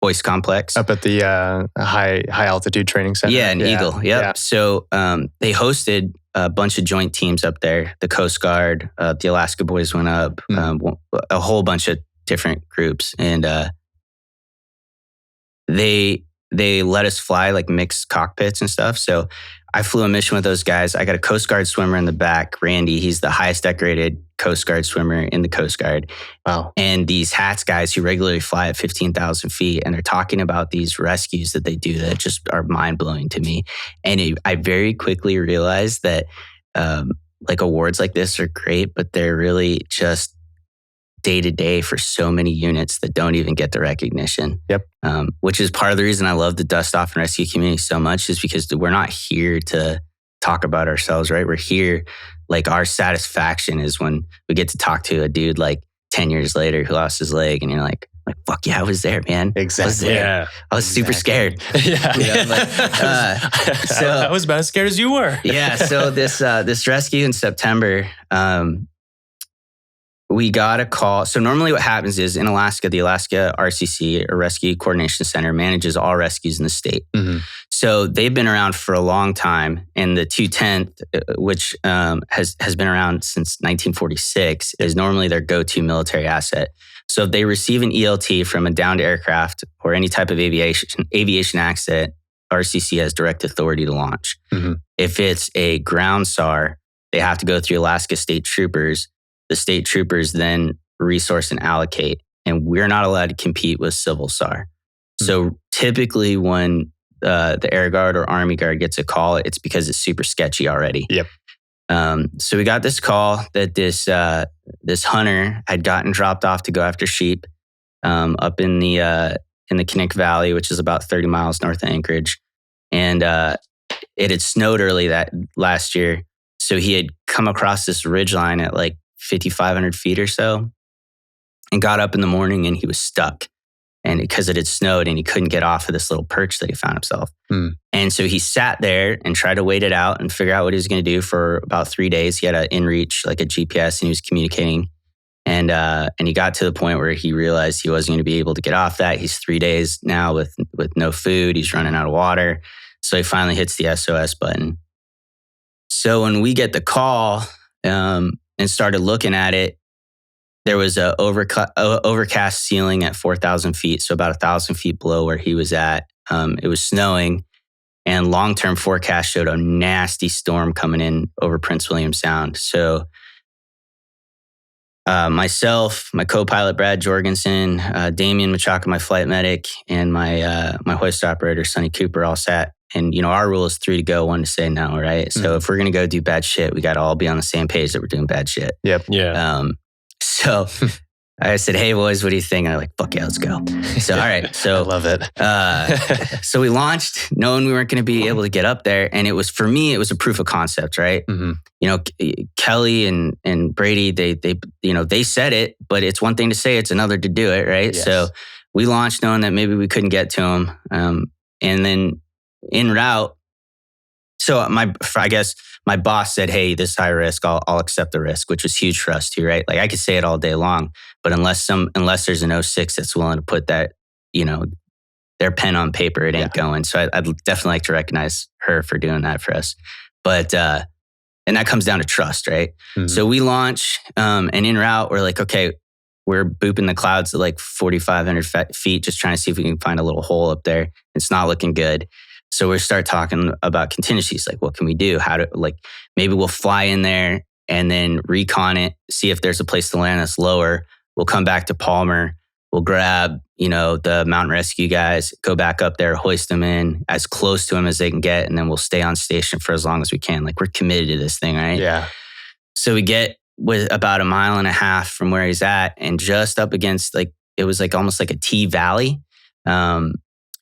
hoist complex Up at the high altitude training center. Yeah, in Eagle. Yep. Yeah. So they hosted a bunch of joint teams up there. The Coast Guard, the Alaska Boys went up, a whole bunch of different groups, and they let us fly like mixed cockpits and stuff. So I flew a mission with those guys. I got a Coast Guard swimmer in the back, Randy. He's the highest decorated Coast Guard swimmer in the Coast Guard. Wow. And these HATS guys who regularly fly at 15,000 feet, and they're talking about these rescues that they do that just are mind-blowing to me. And I very quickly realized that like awards like this are great, but they're really just day-to-day for so many units that don't even get the recognition. Yep. Which is part of the reason I love the DUSTOFF and rescue community so much, is because we're not here to talk about ourselves, right? We're here, like our satisfaction is when we get to talk to a dude like 10 years later who lost his leg, and you're like, fuck yeah, I was there, man. Exactly. I was there. Yeah. I was super scared. Yeah. So I was about as scared as you were. yeah. So this rescue in September, we got a call. So normally what happens is in Alaska, the Alaska RCC, or Rescue Coordination Center, manages all rescues in the state. Mm-hmm. So they've been around for a long time. And the 210th, which has been around since 1946, is normally their go-to military asset. So if they receive an ELT from a downed aircraft or any type of aviation accident, RCC has direct authority to launch. Mm-hmm. If it's a ground SAR, they have to go through Alaska State Troopers. The state troopers then resource and allocate, and we're not allowed to compete with civil SAR. So typically when the Air Guard or Army Guard gets a call, it's because it's super sketchy already. Yep. So we got this call that this hunter had gotten dropped off to go after sheep up in the Kinnick Valley, which is about 30 miles north of Anchorage. And it had snowed early that last year. So he had come across this ridgeline at like 5,500 feet or so, and got up in the morning and he was stuck, and because it had snowed and he couldn't get off of this little perch that he found himself. And so he sat there and tried to wait it out and figure out what he was going to do for about 3 days. He had an inReach, like a GPS, and he was communicating. And he got to the point where he realized he wasn't going to be able to get off that. He's 3 days now with no food. He's running out of water. So he finally hits the SOS button. So when we get the call, and started looking at it, there was a overcast ceiling at 4,000 feet, so about 1,000 feet below where he was at. It was snowing, and long-term forecast showed a nasty storm coming in over Prince William Sound. So myself, my co-pilot Brad Jorgensen, Damian Machaka, my flight medic, and my hoist operator Sonny Cooper all sat. And, our rule is 3 to go, 1 to say no, right? So if we're going to go do bad shit, we got to all be on the same page that we're doing bad shit. Yep. Yeah. So I said, hey, boys, what do you think? And they're like, fuck yeah, let's go. So, all right. I So, love it. so we launched knowing we weren't going to be able to get up there. And for me, it was a proof of concept, right? Mm-hmm. Kelly and Brady, they said it, but it's one thing to say, it's another to do it, right? Yes. So we launched knowing that maybe we couldn't get to them. And then en route, so I guess my boss said, hey, this is high risk, I'll accept the risk, which was huge for us too, right? Like I could say it all day long, but unless there's an 06 that's willing to put that, their pen on paper, it ain't going. So I'd definitely like to recognize her for doing that for us. But, and that comes down to trust, right? Mm-hmm. So we launch, and en route, we're like, okay, we're booping the clouds at like 4,500 feet, just trying to see if we can find a little hole up there. It's not looking good. So we start talking about contingencies, like what can we do? Maybe we'll fly in there and then recon it, see if there's a place to land that's lower. We'll come back to Palmer. We'll grab, the mountain rescue guys, go back up there, hoist them in as close to them as they can get, and then we'll stay on station for as long as we can. Like we're committed to this thing, right? Yeah. So we get with about 1.5 miles from where he's at, and just up against it was almost like a T valley.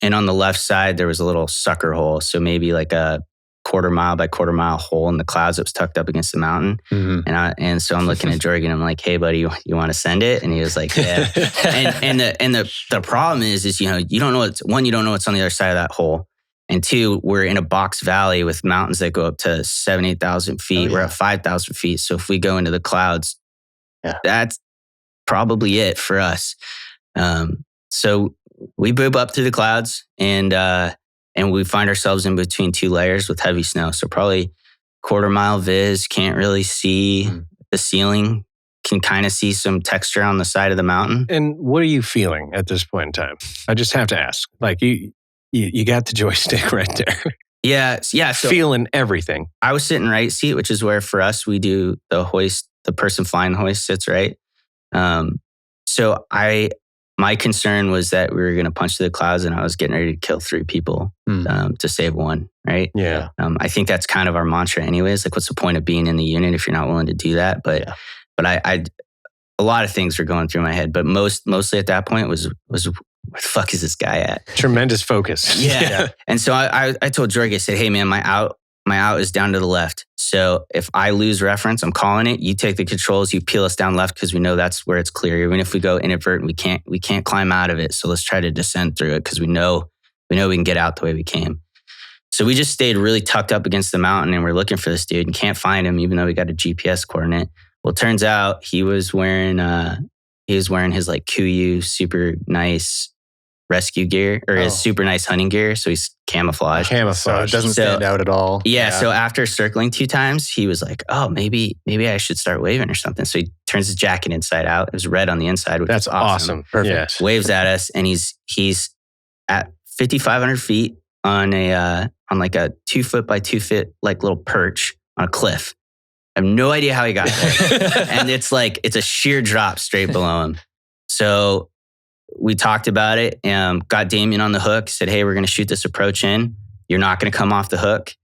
And on the left side, there was a little sucker hole. So maybe like a quarter mile by quarter mile hole in the clouds that was tucked up against the mountain. And so I'm looking at Jorgen. I'm like, hey, buddy, you want to send it? And he was like, yeah. and the problem is, you don't know you don't know what's on the other side of that hole. And two, we're in a box valley with mountains that go up to 7,000, 8,000 feet. We're at 5,000 feet. So if we go into the clouds, that's probably it for us. So we boob up through the clouds and we find ourselves in between two layers with heavy snow. So probably quarter mile viz, can't really see the ceiling, can kind of see some texture on the side of the mountain. And what are you feeling at this point in time? I just have to ask. Like you got the joystick right there. Yeah. So feeling everything. I was sitting right seat, which is where for us, we do the hoist, the person flying the hoist sits right. So my concern was that we were going to punch through the clouds and I was getting ready to kill 3 people to save 1, right? Yeah. I think that's kind of our mantra anyways. Like, what's the point of being in the unit if you're not willing to do that? But I a lot of things were going through my head, but mostly at that point was where the fuck is this guy at? Tremendous focus. Yeah. And so I told Jorge, I said, hey man, my out is down to the left. So if I lose reference, I'm calling it. You take the controls, you peel us down left because we know that's where it's clear. Even if we go inadvertent, we can't climb out of it. So let's try to descend through it because we know we can get out the way we came. So we just stayed really tucked up against the mountain and we're looking for this dude and can't find him even though we got a GPS coordinate. Well, it turns out he was wearing his like Kuyu super nice rescue gear or his super nice hunting gear. So he's camouflaged. So it doesn't stand out at all. Yeah. So after circling 2 times, he was like, oh, maybe I should start waving or something. So he turns his jacket inside out. It was red on the inside, which That's is awesome. Perfect. Yeah. Waves at us and he's at 5,500 feet on like a 2 foot by 2 foot like little perch on a cliff. I have no idea how he got there. And it's a sheer drop straight below him. So we talked about it and got Damien on the hook, said, hey, we're going to shoot this approach in. You're not going to come off the hook.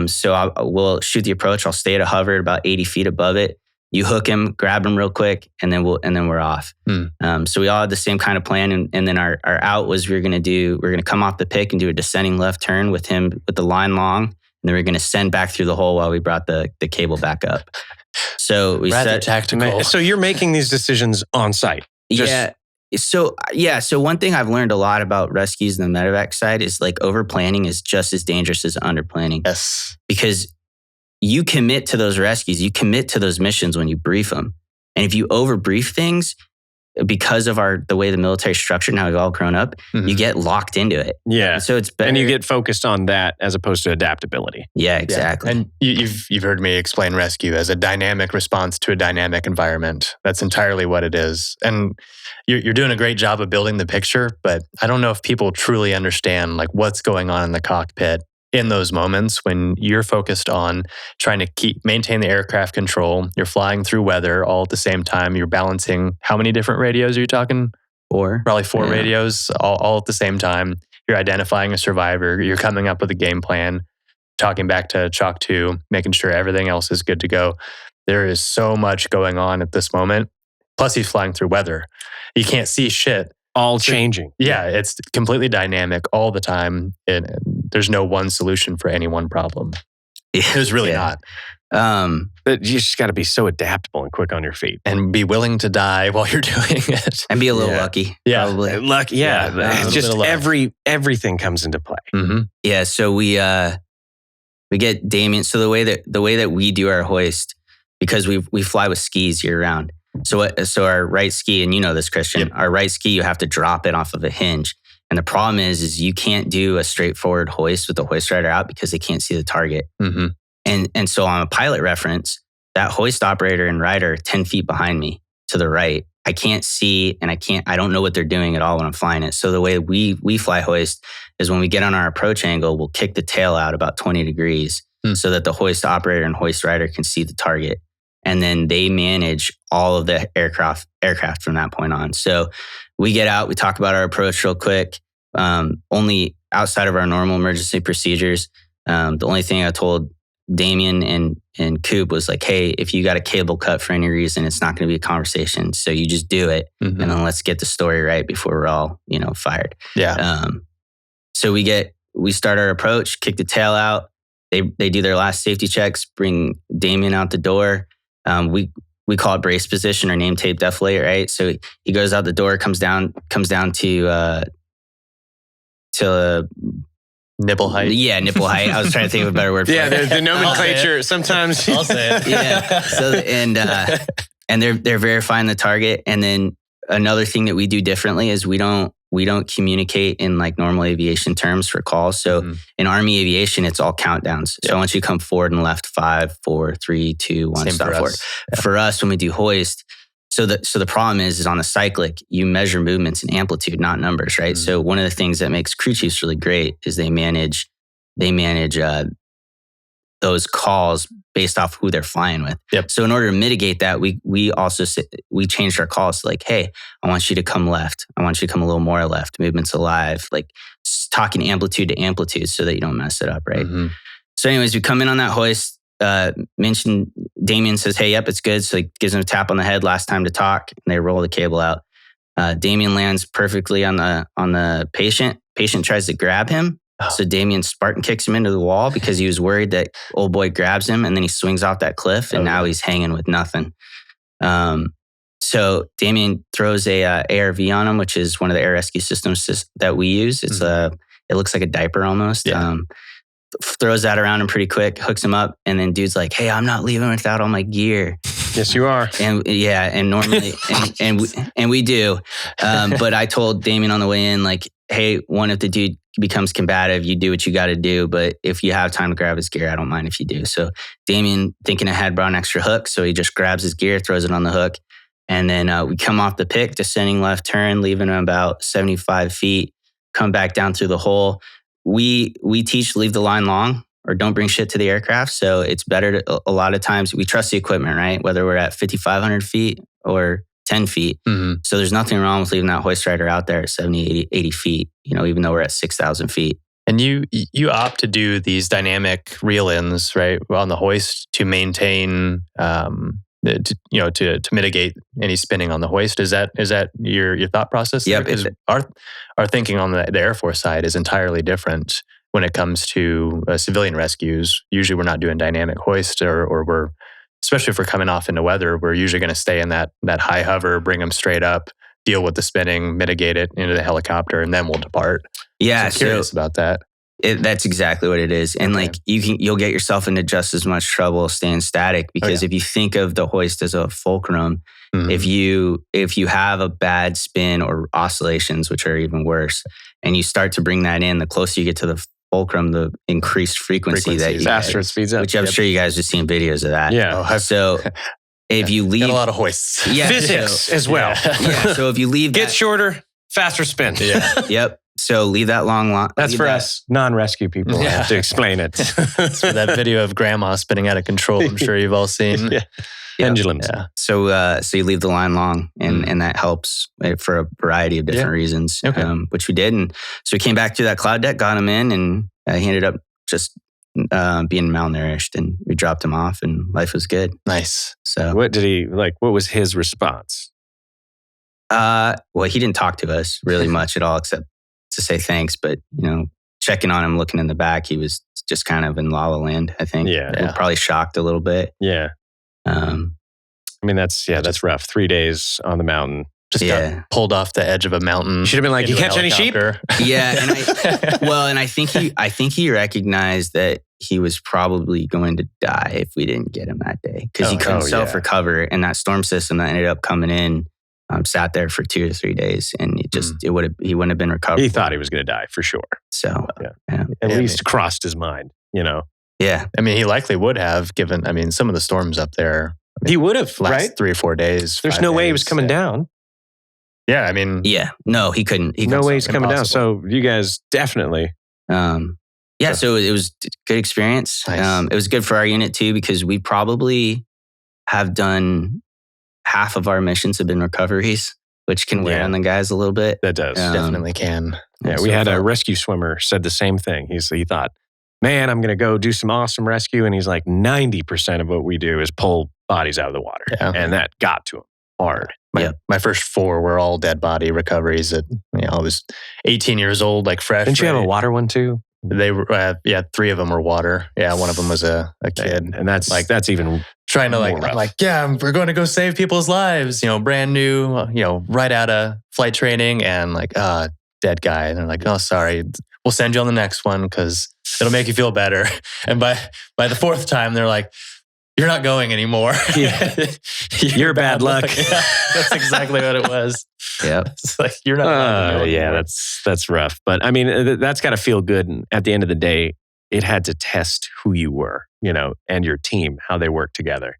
So we'll shoot the approach. I'll stay at a hover at about 80 feet above it. You hook him, grab him real quick, and then we're off. So we all had the same kind of plan. And then our out was we're going to come off the pick and do a descending left turn with him with the line long. And then we're going to send back through the hole while we brought the cable back up. So we rather tactical. So you're making these decisions on site. So one thing I've learned a lot about rescues in the medevac side is like over planning is just as dangerous as under planning. Yes. Because you commit to those rescues, you commit to those missions when you brief them. And if you over brief things, because of the way the military structured and how we've all grown up, you get locked into it. Yeah. And so it's better. And you get focused on that as opposed to adaptability. Yeah, exactly. Yeah. And you've heard me explain rescue as a dynamic response to a dynamic environment. That's entirely what it is. And you're doing a great job of building the picture, but I don't know if people truly understand like what's going on in the cockpit in those moments when you're focused on trying to maintain the aircraft control. You're flying through weather all at the same time. You're balancing how many different radios are you talking? 4. Probably 4 radios all at the same time. You're identifying a survivor. You're coming up with a game plan, talking back to Chalk 2, making sure everything else is good to go. There is so much going on at this moment. Plus he's flying through weather. You can't see shit. All changing. Yeah, it's completely dynamic all the time. There's no one solution for any one problem. There's really not. But you just got to be so adaptable and quick on your feet. And be willing to die while you're doing it. And be a little lucky. Yeah. Probably. Lucky. Yeah. It's just everything comes into play. Mm-hmm. Yeah. So we get Damien. So the way that we do our hoist, because we fly with skis year round. So our right ski, and you know this, Christian, our right ski, you have to drop it off of a hinge. And the problem is you can't do a straightforward hoist with the hoist rider out because they can't see the target. Mm-hmm. And so on a pilot reference, that hoist operator and rider 10 feet behind me to the right, I can't see and I don't know what they're doing at all when I'm flying it. So the way we fly hoist is when we get on our approach angle, we'll kick the tail out about 20 degrees so that the hoist operator and hoist rider can see the target. And then they manage all of the aircraft from that point on. So we get out, we talk about our approach real quick. Only outside of our normal emergency procedures, the only thing I told Damien and Coop was like, hey, if you got a cable cut for any reason, it's not going to be a conversation. So you just do it. And then let's get the story right before we're all, fired. Yeah. So we start our approach, kick the tail out. They do their last safety checks, bring Damien out the door. We call it brace position or name tape deflate, right? So he goes out the door, comes down to nipple height. Yeah, nipple height. I was trying to think of a better word for it. Yeah, the nomenclature sometimes. I'll say it. Yeah. So and they're verifying the target. And then another thing that we do differently is we don't communicate in like normal aviation terms for calls. So in Army aviation, it's all countdowns. So once you come forward and left, 5, 4, 3, 2, 1, Same stop for forward. us. Yeah. For us, when we do hoist, so the problem is on the cyclic, you measure movements in amplitude, not numbers, right? So one of the things that makes crew chiefs really great is they manage those calls based off who they're flying with. Yep. So in order to mitigate that, we also we changed our calls to like, hey, I want you to come left. I want you to come a little more left. Movement's alive. Like talking amplitude to amplitude so that you don't mess it up, right? So anyways, we come in on that hoist. Mentioned Damien says, hey, yep, it's good. So he gives him a tap on the head, last time to talk, and they roll the cable out. Damien lands perfectly on the patient. Patient tries to grab him. So Damien Spartan kicks him into the wall because he was worried that old boy grabs him and then he swings off that cliff and now he's hanging with nothing. So Damien throws a ARV on him, which is one of the air rescue systems that we use. It's it looks like a diaper almost. Yeah. Throws that around him pretty quick, hooks him up, and then dude's like, hey, I'm not leaving without all my gear. Yes, you are. And normally, and we do. But I told Damien on the way in, like, hey, if the dude becomes combative, you do what you got to do. But if you have time to grab his gear, I don't mind if you do. So Damien, thinking ahead, brought an extra hook. So he just grabs his gear, throws it on the hook. And then we come off the pick, descending left turn, leaving him about 75 feet, come back down through the hole. We teach leave the line long or don't bring shit to the aircraft. So it's better a lot of times we trust the equipment, right? Whether we're at 5,500 feet or 10 feet. So there's nothing wrong with leaving that hoist rider out there at 70, 80 feet, even though we're at 6,000 feet. And you opt to do these dynamic reel-ins, right, on the hoist to maintain, to mitigate any spinning on the hoist. Is that your thought process? Yep. Because our thinking on the Air Force side is entirely different when it comes to civilian rescues. Usually, we're not doing dynamic hoist, or we're, especially if we're coming off into weather, we're usually going to stay in that high hover, bring them straight up, deal with the spinning, mitigate it into the helicopter, and then we'll depart. Yeah, so I'm curious about that. That's exactly what it is. And like you'll get yourself into just as much trouble staying static because if you think of the hoist as a fulcrum, if you have a bad spin or oscillations, which are even worse, and you start to bring that in, the closer you get to the fulcrum, the increased frequency that you faster it speeds up. Which I'm sure you guys have seen videos of that. Yeah. So if you leave got a lot of hoists. Physics as well. Yeah. So if you leave Get shorter, faster spin. Yeah. Yep. So leave that long line. That's for us non-rescue people. I have to explain it. It's for that video of grandma spinning out of control. I'm sure you've all seen. Pendulums. Yeah. So you leave the line long, and that helps for a variety of different reasons, which we did. And so we came back to that cloud deck, got him in, and he ended up just being malnourished, and we dropped him off, and life was good. Nice. So What was his response? well, he didn't talk to us really much at all, except to say thanks. But checking on him, looking in the back, he was just kind of in La La Land, I think. Yeah. Probably shocked a little bit. Yeah. I mean, that's rough. 3 days on the mountain. Just got pulled off the edge of a mountain. You should have been like, you catch any sheep? Yeah. And I think he recognized that he was probably going to die if we didn't get him that day because he couldn't self-recover. And that storm system that ended up coming in sat there for 2 or 3 days, and he wouldn't have been recovered. He thought he was going to die for sure. So at least crossed his mind, Yeah. I mean, he likely would have given, some of the storms up there. He would have, last right? 3 or 4 days. There's no way he was coming down. Yeah, I mean. Yeah. No, he couldn't. No way he's coming down. So you guys definitely. So it was a good experience. Nice. It was good for our unit too, because we probably have done half of our missions have been recoveries, which can wear on the guys a little bit. That does. Definitely can. Yeah, we had a rescue swimmer said the same thing. He thought, man, I'm going to go do some awesome rescue. And he's like, 90% of what we do is pull bodies out of the water. Yeah. And that got to him hard. My first 4 were all dead body recoveries. I was 18 years old, like fresh. Didn't you have a water one too? They were, 3 of them were water. Yeah, one of them was a kid. And that's even trying to more rough. I'm like, yeah, we're going to go save people's lives. Brand new, right out of flight training, and dead guy. And they're like, oh, sorry, we'll send you on the next one because it'll make you feel better. And by the 4th time, they're like, you're not going anymore. Yeah. You're bad luck. Yeah, that's exactly what it was. Yep. It's like, you're not. Yeah, that's rough. But I mean, that's got to feel good. And at the end of the day, it had to test who you were, and your team, how they work together.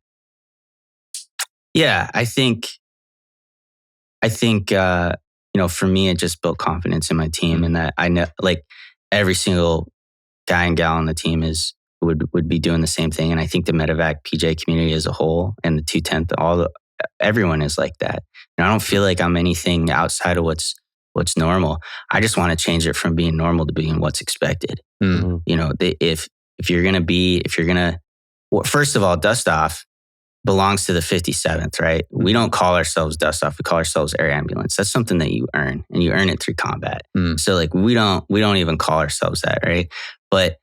Yeah, I think, for me, it just built confidence in my team, and that I know, every single guy and gal on the team would be doing the same thing. And I think the Medevac PJ community as a whole, and the 210th, everyone is like that. And I don't feel like I'm anything outside of what's normal. I just want to change it from being normal to being what's expected. Mm-hmm. If you're gonna, first of all, DUSTOFF belongs to the 57th, right? We don't call ourselves DUSTOFF. We call ourselves Air Ambulance. That's something that you earn, and you earn it through combat. So we don't even call ourselves that, right? But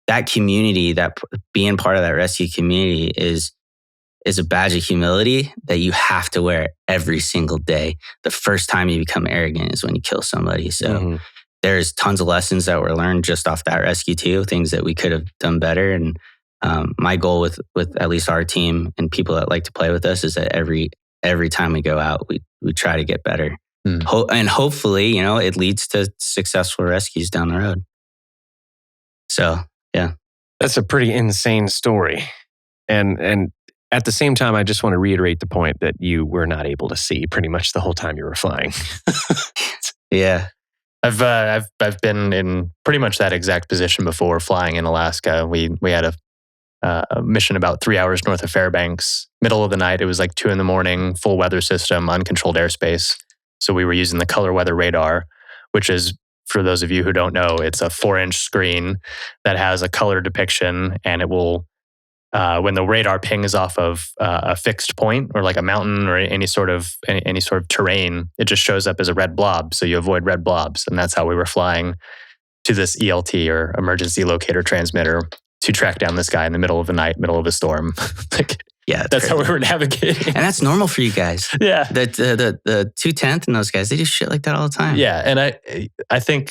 that community, that being part of that rescue community is a badge of humility that you have to wear every single day. The first time you become arrogant is when you kill somebody. So there's tons of lessons that were learned just off that rescue too, things that we could have done better. And my goal with at least our team and people that like to play with us is that every time we go out, we try to get better. And hopefully, it leads to successful rescues down the road. So, yeah. That's a pretty insane story. And at the same time, I just want to reiterate the point that you were not able to see pretty much the whole time you were flying. Yeah. I've been in pretty much that exact position before flying in Alaska. We had a mission about 3 hours north of Fairbanks, middle of the night. It was like 2 a.m, full weather system, uncontrolled airspace. So we were using the color weather radar, which is, for those of you who don't know, it's a 4-inch screen that has a color depiction, and it will, when the radar pings off of a fixed point or like a mountain or any sort of terrain, it just shows up as a red blob. So you avoid red blobs, and that's how we were flying to this ELT or emergency locator transmitter to track down this guy in the middle of the night, middle of a storm. Yeah, that's how we were navigating. And that's normal for you guys. Yeah. The 210th and those guys, they do shit like that all the time. Yeah. And I think,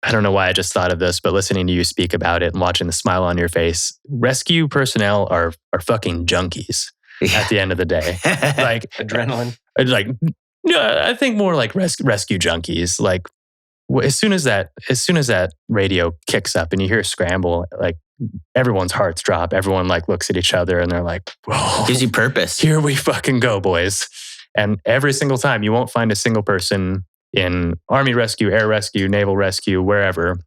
I don't know why I just thought of this, but listening to you speak about it and watching the smile on your face, rescue personnel are fucking junkies at the end of the day. Like adrenaline. I think more like rescue junkies. Like as soon as that radio kicks up and you hear a scramble, like everyone's hearts drop. Everyone looks at each other and they're like, whoa. Gives you purpose. Here we fucking go, boys. And every single time, you won't find a single person in Army rescue, air rescue, naval rescue, wherever,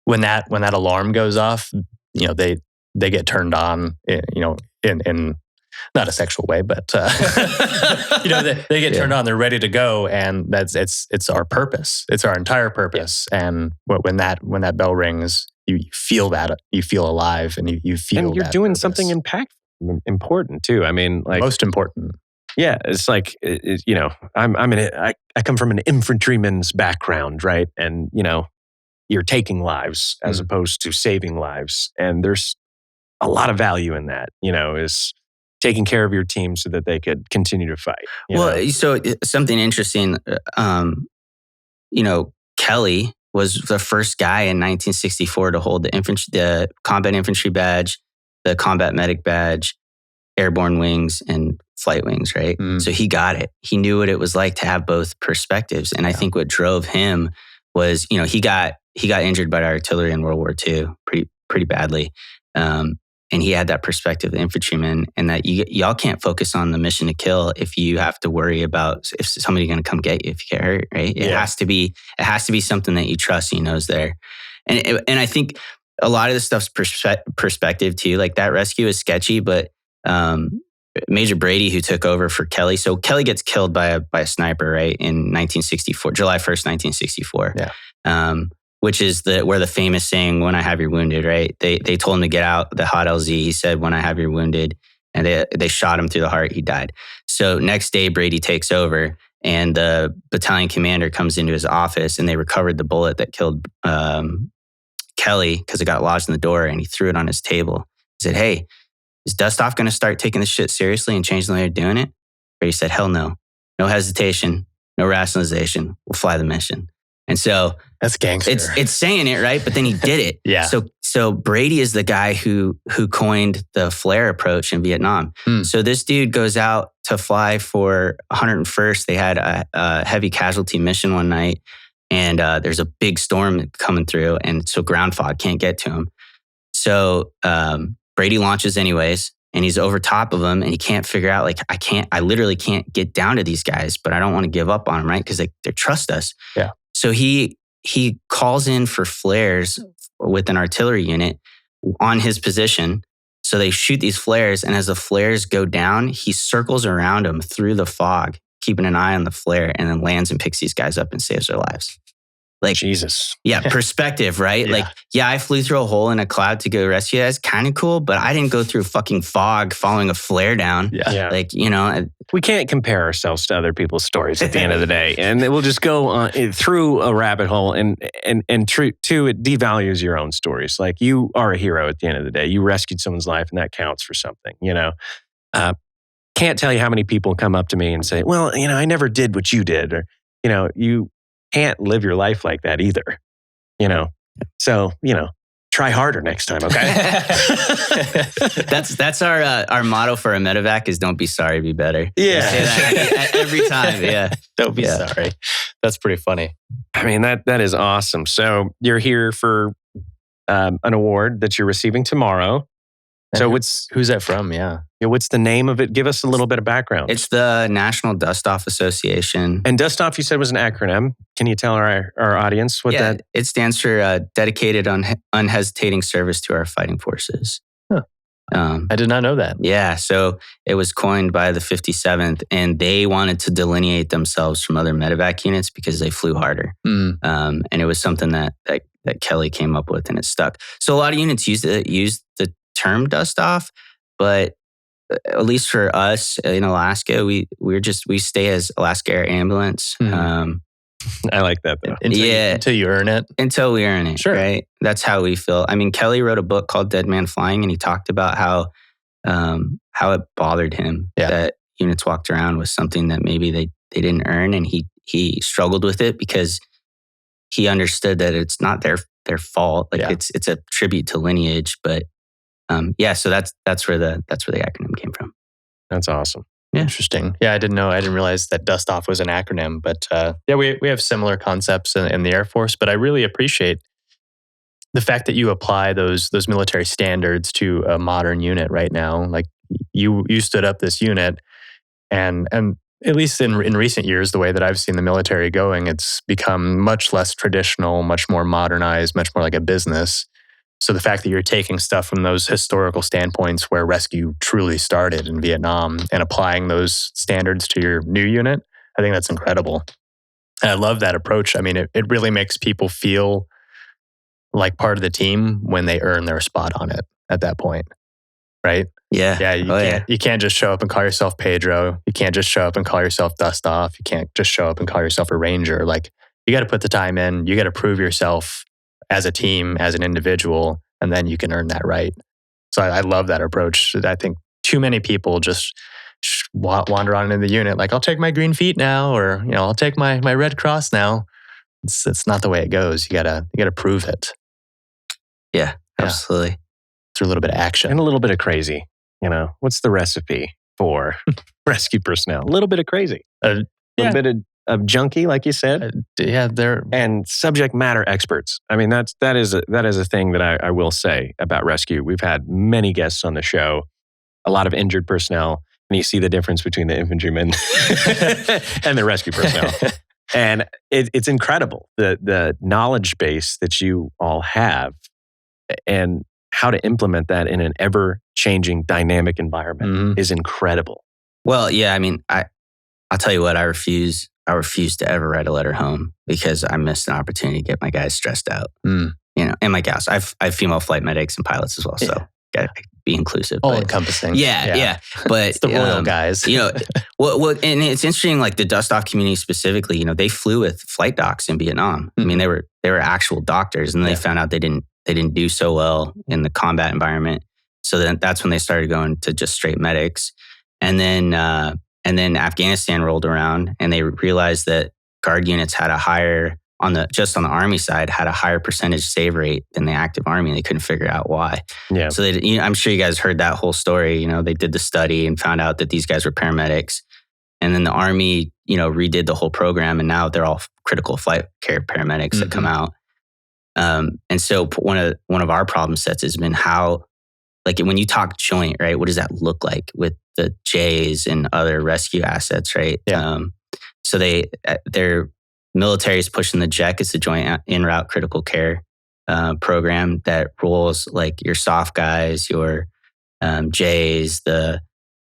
when that alarm goes off, they get turned on, in not a sexual way, but they get turned on. They're ready to go, and it's our purpose. It's our entire purpose. Yeah. And when that bell rings, you feel that, you feel alive, and you feel. And you're that doing purpose. something impactful, important too. I mean, most important. Yeah, it's like I come from an infantryman's background, right? And you're taking lives as opposed to saving lives, and there's a lot of value in that. Is taking care of your team so that they could continue to fight. So something interesting. Kelly was the first guy in 1964 to hold the combat infantry badge, the combat medic badge, airborne wings, and flight wings, right? So he got it. He knew what it was like to have both perspectives. And I think what drove him was, he got injured by artillery in World War II pretty badly. And he had that perspective of infantryman, and that y'all can't focus on the mission to kill if you have to worry about if somebody's going to come get you if you get hurt, right? It has to be something that you trust and you know is there. And I think a lot of this stuff's perspective too. Like that rescue is sketchy, but Major Brady, who took over for Kelly. So Kelly gets killed by a sniper, right, in 1964, July 1st, 1964. Yeah. Which is where the famous saying, "When I have your wounded," right? They told him to get out the hot LZ. He said, "When I have your wounded," and they shot him through the heart. He died. So next day, Brady takes over, and the battalion commander comes into his office, and they recovered the bullet that killed Kelly because it got lodged in the door, and he threw it on his table. He said, "Hey, is DUSTOFF going to start taking this shit seriously and changing the way they're doing it?" Brady said, "Hell no. No hesitation, no rationalization. We'll fly the mission." And so that's gangster. It's saying it, right? But then he did it. Yeah. So Brady is the guy who coined the flare approach in Vietnam. So this dude goes out to fly for 101st. They had a heavy casualty mission one night, and there's a big storm coming through, and so ground fog can't get to him. So Brady launches anyways, and he's over top of them, and he can't figure out, like, I literally can't get down to these guys, but I don't want to give up on them, right? Because they trust us. Yeah. So he calls in for flares with an artillery unit on his position. So they shoot these flares, and as the flares go down, he circles around them through the fog, keeping an eye on the flare, and then lands and picks these guys up and saves their lives. Like, Jesus. Yeah, perspective, right? Yeah. Like, yeah, I flew through a hole in a cloud to go rescue. That's kind of cool, but I didn't go through fucking fog following a flare down. Yeah. Like, We can't compare ourselves to other people's stories at the end of the day. And we'll just go through a rabbit hole, and true too, it devalues your own stories. Like, you are a hero at the end of the day. You rescued someone's life, and that counts for something, Can't tell you how many people come up to me and say, well, I never did what you did. Or, you can't live your life like that either, So, try harder next time, okay? That's our motto for a medevac is don't be sorry, be better. Yeah. Say that every time. Yeah. Don't be sorry. That's pretty funny. I mean, that is awesome. So you're here for an award that you're receiving tomorrow. So who's that from? Yeah. What's the name of it? Give us a little bit of background. It's the National DUSTOFF Association. And DUSTOFF, you said, was an acronym. Can you tell our audience what that? It stands for Dedicated Unhesitating Service to Our Fighting Forces. Huh. I did not know that. Yeah, so it was coined by the 57th, and they wanted to delineate themselves from other medevac units because they flew harder. And it was something that Kelly came up with, and it stuck. So a lot of units use the term DUSTOFF, but at least for us in Alaska, we stay as Alaska Air Ambulance. I like that though. Until you earn it. Until we earn it, sure. Right? That's how we feel. I mean, Kelly wrote a book called Dead Man Flying, and he talked about how it bothered him that units walked around with something that maybe they didn't earn, and he struggled with it because he understood that it's not their fault. Like it's a tribute to lineage, but so that's where the acronym came from. That's awesome. Yeah. Interesting. Yeah, I didn't realize that DUSTOFF was an acronym, but we have similar concepts in the Air Force, but I really appreciate the fact that you apply those military standards to a modern unit right now. Like you stood up this unit, and at least in recent years, the way that I've seen the military going, it's become much less traditional, much more modernized, much more like a business. So the fact that you're taking stuff from those historical standpoints where rescue truly started in Vietnam and applying those standards to your new unit, I think that's incredible. And I love that approach. I mean, it really makes people feel like part of the team when they earn their spot on it at that point, right? Yeah. Yeah, you can't just show up and call yourself Pedro. You can't just show up and call yourself DUSTOFF. You can't just show up and call yourself a Ranger. Like, you got to put the time in. You got to prove yourself as a team, as an individual, and then you can earn that right. So I love that approach. I think too many people just wander on in the unit like, I'll take my green feet now, or I'll take my Red Cross now. It's not the way it goes. You gotta prove it. Yeah, absolutely. Through a little bit of action and a little bit of crazy. What's the recipe for rescue personnel? A little bit of crazy, a little bit of junkie, like you said. They're and subject matter experts. I mean, that is a thing that I will say about rescue. We've had many guests on the show, a lot of injured personnel, and you see the difference between the infantrymen and the rescue personnel. And it's incredible, the knowledge base that you all have and how to implement that in an ever-changing, dynamic environment is incredible. Well, yeah, I mean, I'll tell you what, I refuse to ever write a letter home because I missed an opportunity to get my guys stressed out. And my gals. I've female flight medics and pilots as well, so gotta be inclusive. All encompassing. Yeah. But it's the royal guys. Well, and it's interesting. Like the DUSTOFF community specifically, they flew with flight docs in Vietnam. I mean, they were actual doctors, and they found out they didn't they didn't do so well in the combat environment. So then that's when they started going to just straight medics. And then Afghanistan rolled around and they realized that guard units had a higher, on the Army side, had a higher percentage save rate than the active Army. They couldn't figure out why. Yeah. So I'm sure you guys heard that whole story. They did the study and found out that these guys were paramedics. And then the Army, redid the whole program, and now they're all critical flight care paramedics that come out. And so one of our problem sets has been how, like when you talk joint, right? What does that look like with the J's and other rescue assets, right? Yeah. So their military is pushing the JEC, it's the Joint En Route Critical Care program that rolls like your soft guys, your J's,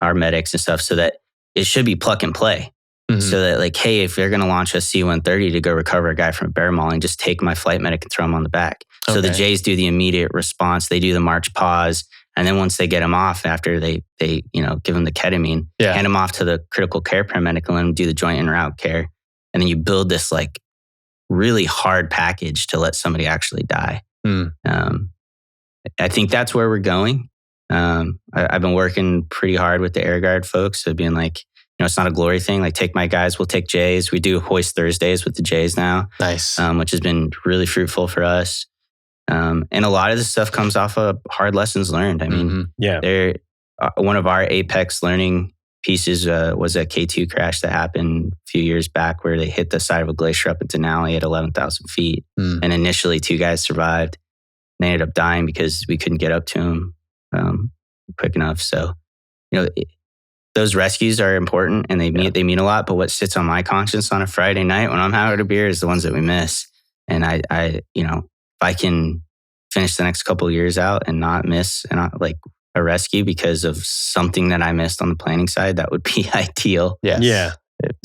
our medics and stuff, so that it should be plug and play. So that like, hey, if you're going to launch a C-130 to go recover a guy from a bear mauling, just take my flight medic and throw him on the back. Okay. So the J's do the immediate response. They do the march pause. And then once they get him off, after they give him the ketamine, hand him off to the critical care paramedic and let him do the joint en route care. And then you build this like really hard package to let somebody actually die. I think that's where we're going. I've been working pretty hard with the Air Guard folks of being like, it's not a glory thing. Like, take my guys, we'll take J's. We do hoist Thursdays with the J's now. Nice. Which has been really fruitful for us. And a lot of this stuff comes off of hard lessons learned. I mean, one of our apex learning pieces was a K2 crash that happened a few years back where they hit the side of a glacier up in Denali at 11,000 feet. And initially 2 guys survived. They ended up dying because we couldn't get up to them quick enough. So, those rescues are important and they mean a lot. But what sits on my conscience on a Friday night when I'm having a beer is the ones that we miss. And I if I can finish the next couple of years out and not miss like a rescue because of something that I missed on the planning side, that would be ideal. Yes. Yeah,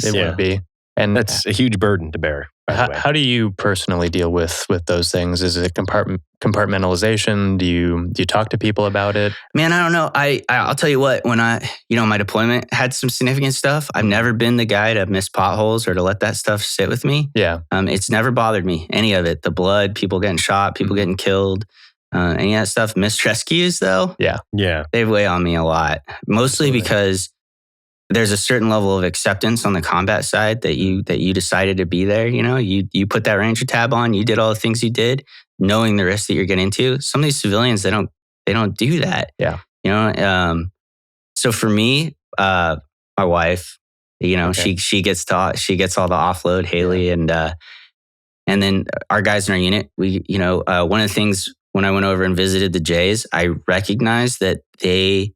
it would be. And that's a huge burden to bear. How do you personally deal with those things? Is it compartmentalization? Do you talk to people about it? Man, I don't know. I'll tell you what, when my deployment had some significant stuff, I've never been the guy to miss potholes or to let that stuff sit with me. Yeah. It's never bothered me, any of it. The blood, people getting shot, people getting killed, any of that stuff. Missed rescues though. Yeah. They weigh on me a lot. Mostly because there's a certain level of acceptance on the combat side that you decided to be there. You put that Ranger tab on, you did all the things you did, knowing the risk that you're getting into. Some of these civilians, they don't do that. Yeah. So for me, my wife, she gets all the offload, Haley, and then our guys in our unit. We, one of the things when I went over and visited the J's, I recognized that they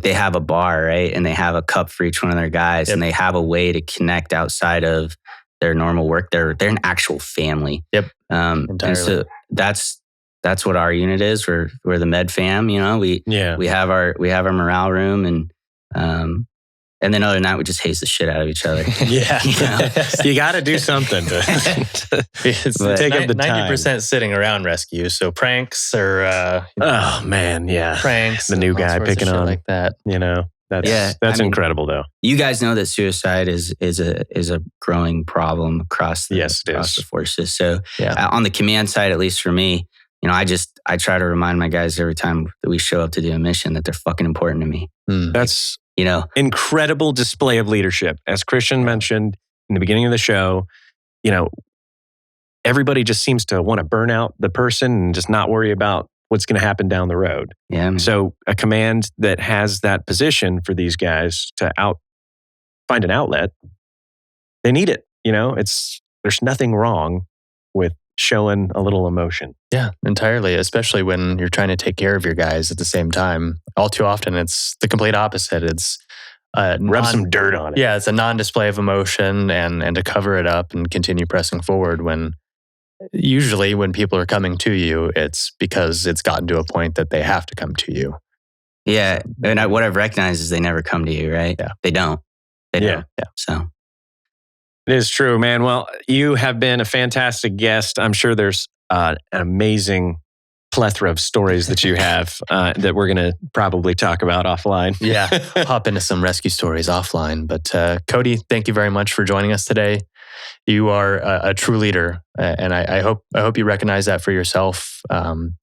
have a bar, right? And they have a cup for each one of their guys, and they have a way to connect outside of their normal work. They're an actual family. Yep. And so that's what our unit is. We're the med fam. We have our morale room, and then other than that, we just haze the shit out of each other. Yeah. You got to do something to take up the time. 90% sitting around rescue. So pranks or oh man, yeah, pranks. The new guy picking on like that. That's incredible though. You guys know that suicide is a growing problem across the forces. So on the command side, at least for me, I try to remind my guys every time that we show up to do a mission that they're fucking important to me. That's incredible display of leadership. As Christian mentioned in the beginning of the show, everybody just seems to want to burn out the person and just not worry about what's going to happen down the road. Yeah. Man. So a command that has that position for these guys to find an outlet, they need it. There's nothing wrong with showing a little emotion. Yeah, entirely. Especially when you're trying to take care of your guys at the same time. All too often, it's the complete opposite. It's rub some dirt on it. Yeah, it's a non-display of emotion and to cover it up and continue pressing forward. When usually when people are coming to you, it's because it's gotten to a point that they have to come to you. Yeah, and what I've recognized is they never come to you, right? Yeah, they don't. They don't. Yeah. So. It is true, man. Well, you have been a fantastic guest. I'm sure there's an amazing plethora of stories that you have that we're going to probably talk about offline. Yeah, hop into some rescue stories offline. But Cody, thank you very much for joining us today. You are a true leader, and I hope you recognize that for yourself.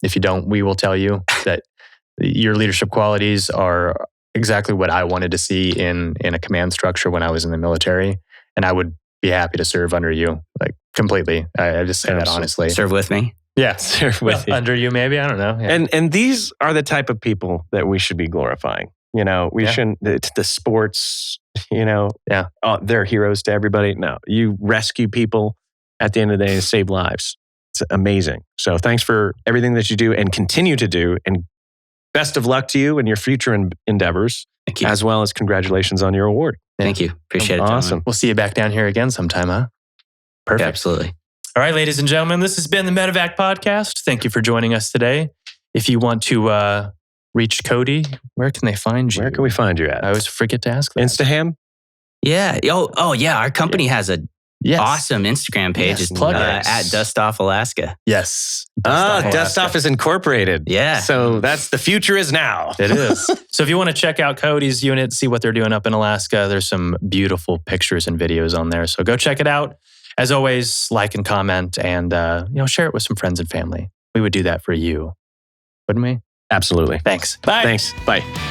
If you don't, we will tell you that your leadership qualities are exactly what I wanted to see in a command structure when I was in the military, and I would be happy to serve under you, like completely. I just say that honestly. Serve with me. Yeah, Serve with you. Under you, maybe. I don't know. Yeah. And these are the type of people that we should be glorifying. We shouldn't, the sports, they're heroes to everybody. No, you rescue people at the end of the day and save lives. It's amazing. So thanks for everything that you do and continue to do. And best of luck to you in your future endeavors. Thank you. As well as congratulations on your award. Thank you. Appreciate it. Awesome. Gentlemen. We'll see you back down here again sometime, huh? Perfect. Yeah, absolutely. All right, ladies and gentlemen, this has been the Medevac Podcast. Thank you for joining us today. If you want to reach Cody, where can they find you? Where can we find you at? I always forget to ask that. Instaham? Yeah. Oh yeah. Our company has a awesome Instagram page. Yes, It's plug it. at DUSTOFF Alaska. Yes. DUSTOFF is incorporated. Yeah. So that's the future is now. It is. So if you want to check out Cody's unit, see what they're doing up in Alaska, there's some beautiful pictures and videos on there. So go check it out. As always, like and comment and share it with some friends and family. We would do that for you, wouldn't we? Absolutely. Thanks. Bye. Thanks. Bye.